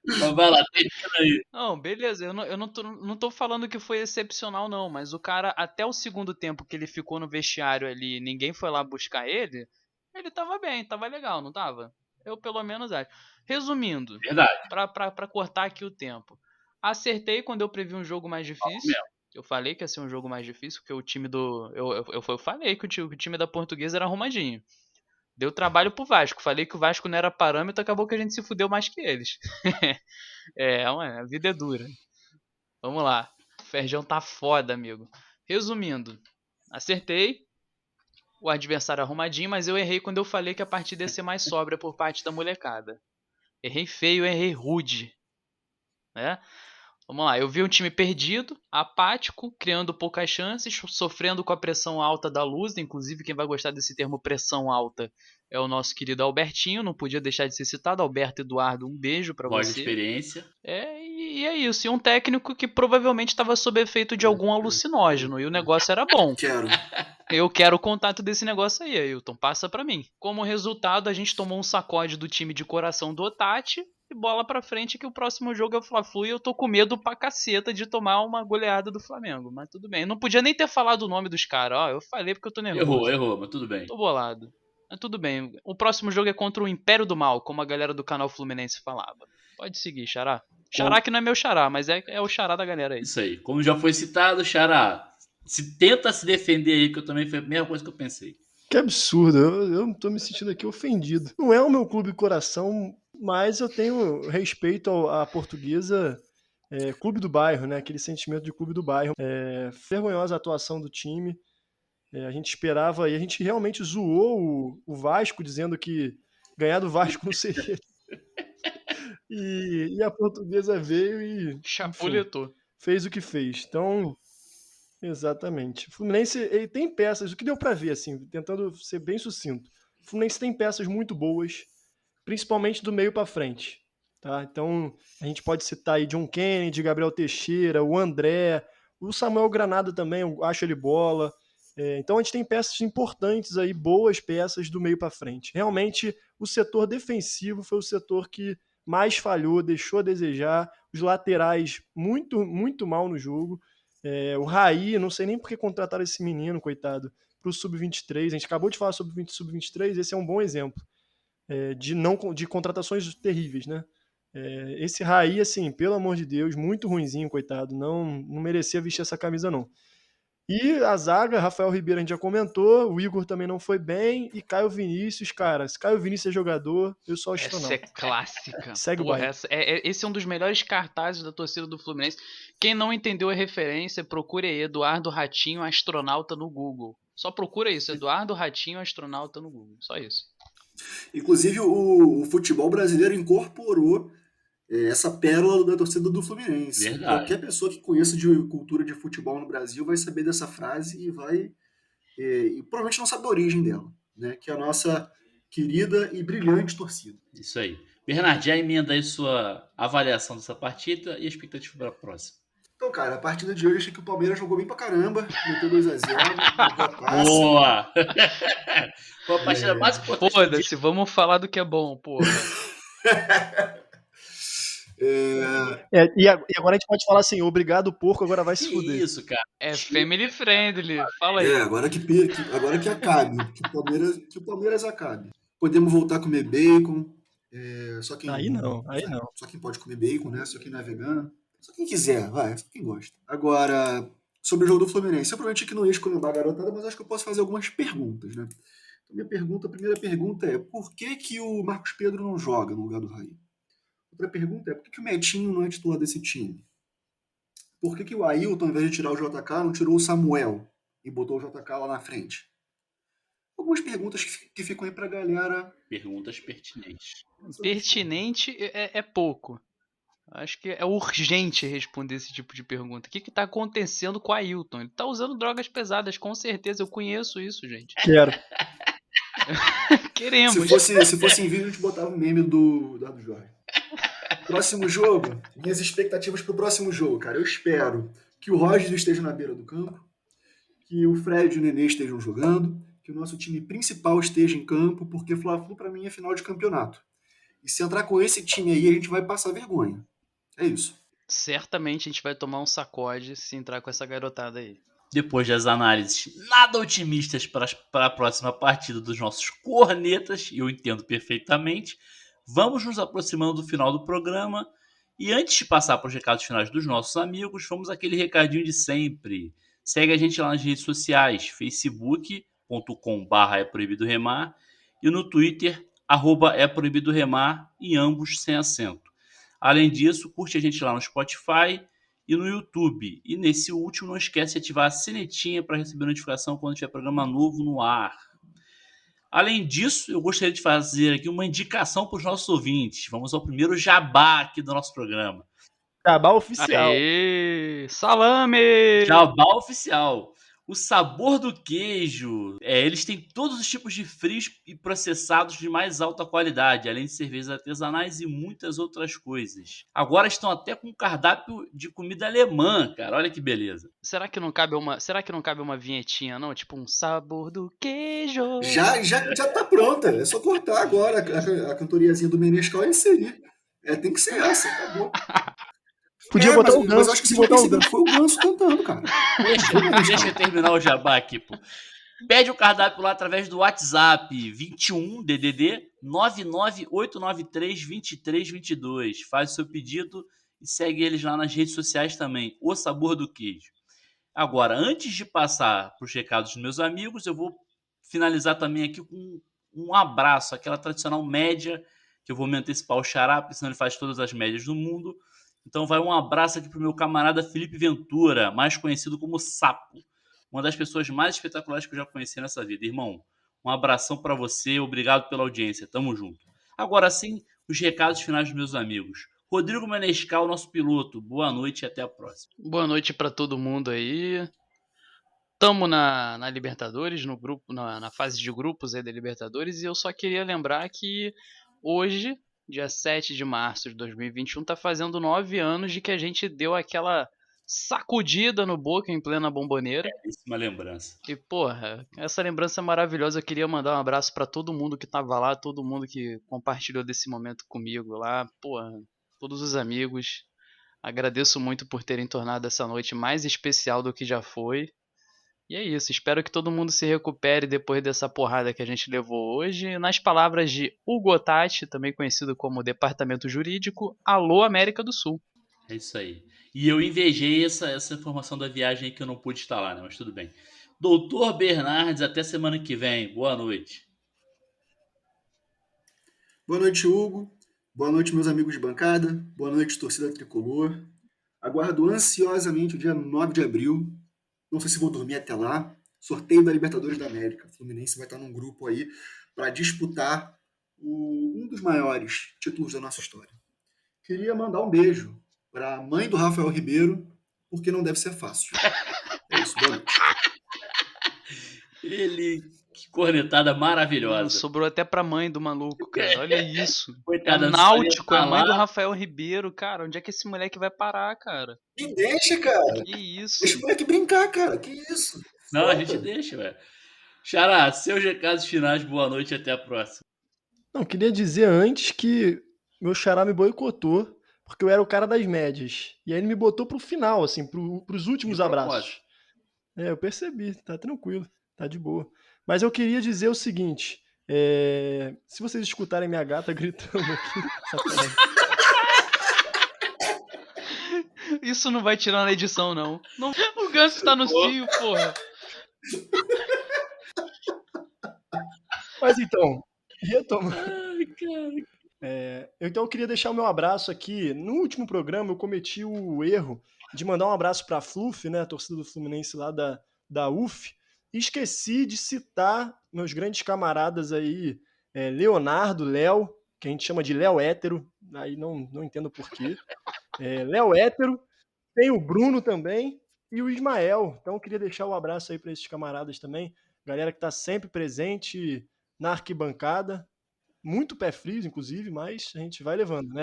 Mas vai lá, termina aí. Não, beleza, eu não tô falando que foi excepcional, não, mas o cara, até o segundo tempo que ele ficou no vestiário ali, ninguém foi lá buscar ele tava bem, tava legal, não tava? Eu pelo menos acho. Resumindo, Verdade. pra cortar aqui o tempo. Acertei quando eu previ um jogo mais difícil. mesmo. Eu falei que ia ser um jogo mais difícil, porque o time do. Eu falei que o time da Portuguesa era arrumadinho. Deu trabalho pro Vasco. Falei que o Vasco não era parâmetro, acabou que a gente se fudeu mais que eles. A vida é dura. Vamos lá. O Ferjão tá foda, amigo. Resumindo, acertei. O adversário arrumadinho, mas eu errei quando eu falei que a partida ia ser mais sóbria por parte da molecada. Errei feio, errei rude. Né? Vamos lá, eu vi um time perdido, apático, criando poucas chances, sofrendo com a pressão alta da Luz. Inclusive, quem vai gostar desse termo pressão alta é o nosso querido Albertinho, não podia deixar de ser citado. Alberto Eduardo, um beijo pra Voz de você. experiência. E é isso. E um técnico que provavelmente estava sob efeito de algum alucinógeno, e o negócio era bom. Quero. Eu quero o contato desse negócio aí, Ailton. Passa pra mim. Como resultado, a gente tomou um sacode do time de coração do Otati. E bola pra frente que o próximo jogo é o Fla-Flu e eu tô com medo pra caceta de tomar uma goleada do Flamengo. Mas tudo bem. Eu não podia nem ter falado o nome dos caras. Ó, eu falei porque eu tô nervoso. Errou, mas tudo bem. Tô bolado. Mas tudo bem. O próximo jogo é contra o Império do Mal, como a galera do canal Fluminense falava. Pode seguir, Xará. Xará que não é meu Xará, mas é o Xará da galera aí. Isso aí. Como já foi citado, Xará, tenta se defender aí, que eu também foi a mesma coisa que eu pensei. Que absurdo, eu tô me sentindo aqui ofendido. Não é o meu clube coração, mas eu tenho respeito à Portuguesa clube do bairro, né? Aquele sentimento de clube do bairro. Vergonhosa a atuação do time. A gente esperava e a gente realmente zoou o Vasco, dizendo que ganhar do Vasco não seria. E a Portuguesa veio e, enfim, Chapuletou. fez o que fez. Então, exatamente. O Fluminense ele tem peças, o que deu pra ver, assim, tentando ser bem sucinto. O Fluminense tem peças muito boas, principalmente do meio pra frente. Tá? Então, a gente pode citar aí John Kennedy, Gabriel Teixeira, o André, o Samuel Granada também, eu acho ele bola. Então, a gente tem peças importantes aí, boas peças do meio pra frente. Realmente, o setor defensivo foi o setor que mais falhou, deixou a desejar. Os laterais muito, muito mal no jogo. O Raí, não sei nem por que contrataram esse menino, coitado, para o Sub-23. A gente acabou de falar sobre o Sub-23, esse é um bom exemplo de contratações terríveis, né? Esse Raí, assim, pelo amor de Deus, muito ruinzinho, coitado. Não merecia vestir essa camisa, não. E a zaga, Rafael Ribeiro, a gente já comentou, o Igor também não foi bem, e Caio Vinícius, cara, se Caio Vinícius é jogador, eu sou Essa astronauta. é clássica. Segue o Porra, baile. esse é um dos melhores cartazes da torcida do Fluminense. Quem não entendeu a referência, procure aí Eduardo Ratinho, astronauta no Google. Só procura isso, Eduardo Ratinho, astronauta no Google. Só isso. Inclusive, o futebol brasileiro incorporou essa pérola da torcida do Fluminense. Verdade. Qualquer pessoa que conheça de cultura de futebol no Brasil vai saber dessa frase e provavelmente não sabe a origem dela, né? Que é a nossa querida e brilhante torcida. Isso aí. Bernardo, já emenda aí sua avaliação dessa partida e a expectativa para a próxima. Então, cara, a partida de hoje achei que o Palmeiras jogou bem pra caramba, meteu 2x0, Boa! Foi a partida mais importante. Foda-se, vamos falar do que é bom, porra. E agora a gente pode falar assim, obrigado porco, agora vai se Que fuder. isso, cara. É family friendly, fala aí. agora que acabe, que o Palmeiras acabe. Podemos voltar a comer bacon, só quem Aí não. Só quem pode comer bacon, né? Só quem não é vegano. Só quem quiser, só quem gosta. Agora, sobre o jogo do Fluminense, eu prometi que não ia escolher a garotada, mas acho que eu posso fazer algumas perguntas, né? Então, a primeira pergunta é, por que o Marcos Pedro não joga no lugar do Raí? Outra pergunta é, por que o Metinho não é titular desse time? Por que o Ailton, ao invés de tirar o JK, não tirou o Samuel e botou o JK lá na frente? Algumas perguntas que ficam aí pra galera. Perguntas pertinentes. Pertinente é pouco. Acho que é urgente responder esse tipo de pergunta. O que tá acontecendo com o Ailton? Ele tá usando drogas pesadas, com certeza. Eu conheço isso, gente. Quero. Queremos. Se fosse em vídeo, a gente botava o meme do Jorge. Próximo jogo, minhas expectativas pro próximo jogo, cara. Eu espero que o Roger esteja na beira do campo, que o Fred e o Nenê estejam jogando, que o nosso time principal esteja em campo, porque Fla-Flu pra mim é final de campeonato. E se entrar com esse time aí, a gente vai passar vergonha. É isso. Certamente a gente vai tomar um sacode se entrar com essa garotada aí. Depois das análises nada otimistas para a próxima partida dos nossos cornetas, e eu entendo perfeitamente, vamos nos aproximando do final do programa. E antes de passar para os recados finais dos nossos amigos, vamos àquele recadinho de sempre. Segue a gente lá nas redes sociais, facebook.com/eproibidoremar e no Twitter, @eproibidoremar, em ambos sem acento. Além disso, curte a gente lá no Spotify e no YouTube. E nesse último, não esquece de ativar a sinetinha para receber notificação quando tiver programa novo no ar. Além disso, eu gostaria de fazer aqui uma indicação para os nossos ouvintes. Vamos ao primeiro jabá aqui do nosso programa. Jabá oficial. Aê! Salame! Jabá oficial. O Sabor do Queijo. Eles têm todos os tipos de frios e processados de mais alta qualidade, além de cervejas artesanais e muitas outras coisas. Agora estão até com um cardápio de comida alemã, cara. Olha que beleza. Será que não cabe uma vinhetinha, não? Tipo um sabor do queijo. Já tá pronta. É só cortar agora a cantoriazinha do Menescal e inserir. Tem que ser essa, acabou. Podia botar o mas Ganso. eu acho que você já percebeu que foi o Ganso cantando, cara. Deixa eu terminar o jabá aqui, pô. Pede o cardápio lá através do WhatsApp 21 DDD 998932322. Faz o seu pedido e segue eles lá nas redes sociais também. O Sabor do Queijo. Agora, antes de passar para os recados dos meus amigos, eu vou finalizar também aqui com um abraço, aquela tradicional média, que eu vou me antecipar ao Xará, porque senão ele faz todas as médias do mundo. Então vai um abraço aqui pro meu camarada Felipe Ventura, mais conhecido como Sapo. Uma das pessoas mais espetaculares que eu já conheci nessa vida. Irmão, um abração para você, obrigado pela audiência, tamo junto. Agora sim, os recados finais dos meus amigos. Rodrigo Menescal, nosso piloto, boa noite e até a próxima. Boa noite pra todo mundo aí. Tamo na Libertadores, no grupo, na fase de grupos aí da Libertadores, e eu só queria lembrar que hoje, dia 7 de março de 2021, tá fazendo 9 anos de que a gente deu aquela sacudida no Boca em plena Bombonera. Isso é uma lembrança. E, porra, essa lembrança é maravilhosa. Eu queria mandar um abraço pra todo mundo que tava lá, todo mundo que compartilhou desse momento comigo lá. Porra, todos os amigos. Agradeço muito por terem tornado essa noite mais especial do que já foi. E é isso, espero que todo mundo se recupere depois dessa porrada que a gente levou hoje. Nas palavras de Hugo Tati, também conhecido como Departamento Jurídico, alô América do Sul. É isso aí. E eu invejei essa informação da viagem aí que eu não pude estar lá, né? Mas tudo bem. Doutor Bernardes, até semana que vem. Boa noite. Boa noite, Hugo. Boa noite, meus amigos de bancada. Boa noite, torcida tricolor. Aguardo ansiosamente o dia 9 de abril. Não sei se vou dormir até lá. Sorteio da Libertadores da América. O Fluminense vai estar num grupo aí para disputar um dos maiores títulos da nossa história. Queria mandar um beijo para a mãe do Rafael Ribeiro, porque não deve ser fácil. É isso, boa noite. Que cornetada maravilhosa. Sobrou até pra mãe do maluco, cara. Olha isso. Coitada, É Náutico, é a mãe lá. do Rafael Ribeiro, cara. Onde é que esse moleque vai parar, cara? Me deixa, cara. Que isso? Deixa o moleque brincar, cara. Que isso? Não, a Foda. gente deixa, velho. Xará, seus recados finais, boa noite e até a próxima. Não, queria dizer antes que meu xará me boicotou, porque eu era o cara das médias. E aí ele me botou pro final, assim, pros últimos De abraços. Eu percebi, tá tranquilo, tá de boa. Mas eu queria dizer o seguinte, se vocês escutarem minha gata gritando aqui, sacanagem. Isso não vai tirar na edição, não. O Ganso tá no cio, porra. Mas então, retomando. Ai, cara. Então eu queria deixar o meu abraço aqui. No último programa eu cometi o erro de mandar um abraço para a Fluff, né, a torcida do Fluminense lá da UF, e esqueci de citar meus grandes camaradas aí, Leonardo, Léo, que a gente chama de Léo Hétero, aí não entendo porquê. Léo Hétero, tem o Bruno também e o Ismael. Então eu queria deixar o abraço aí para esses camaradas também, galera que está sempre presente na arquibancada. Muito pé frio, inclusive, mas a gente vai levando, né?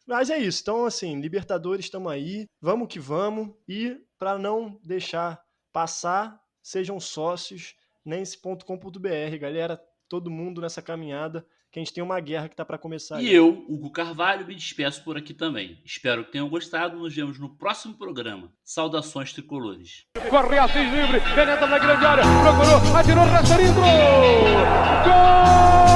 Mas é isso. Então, assim, Libertadores, estamos aí. Vamos que vamos. E para não deixar passar, sejam sócios nense.com.br. Galera, todo mundo nessa caminhada, que a gente tem uma guerra que está para começar. E aí. eu, Hugo Carvalho, me despeço por aqui também. Espero que tenham gostado. Nos vemos no próximo programa. Saudações tricolores. Corre Assis livre, penetra na grande área, procurou, atirou, Rasterinho, gol! Gol!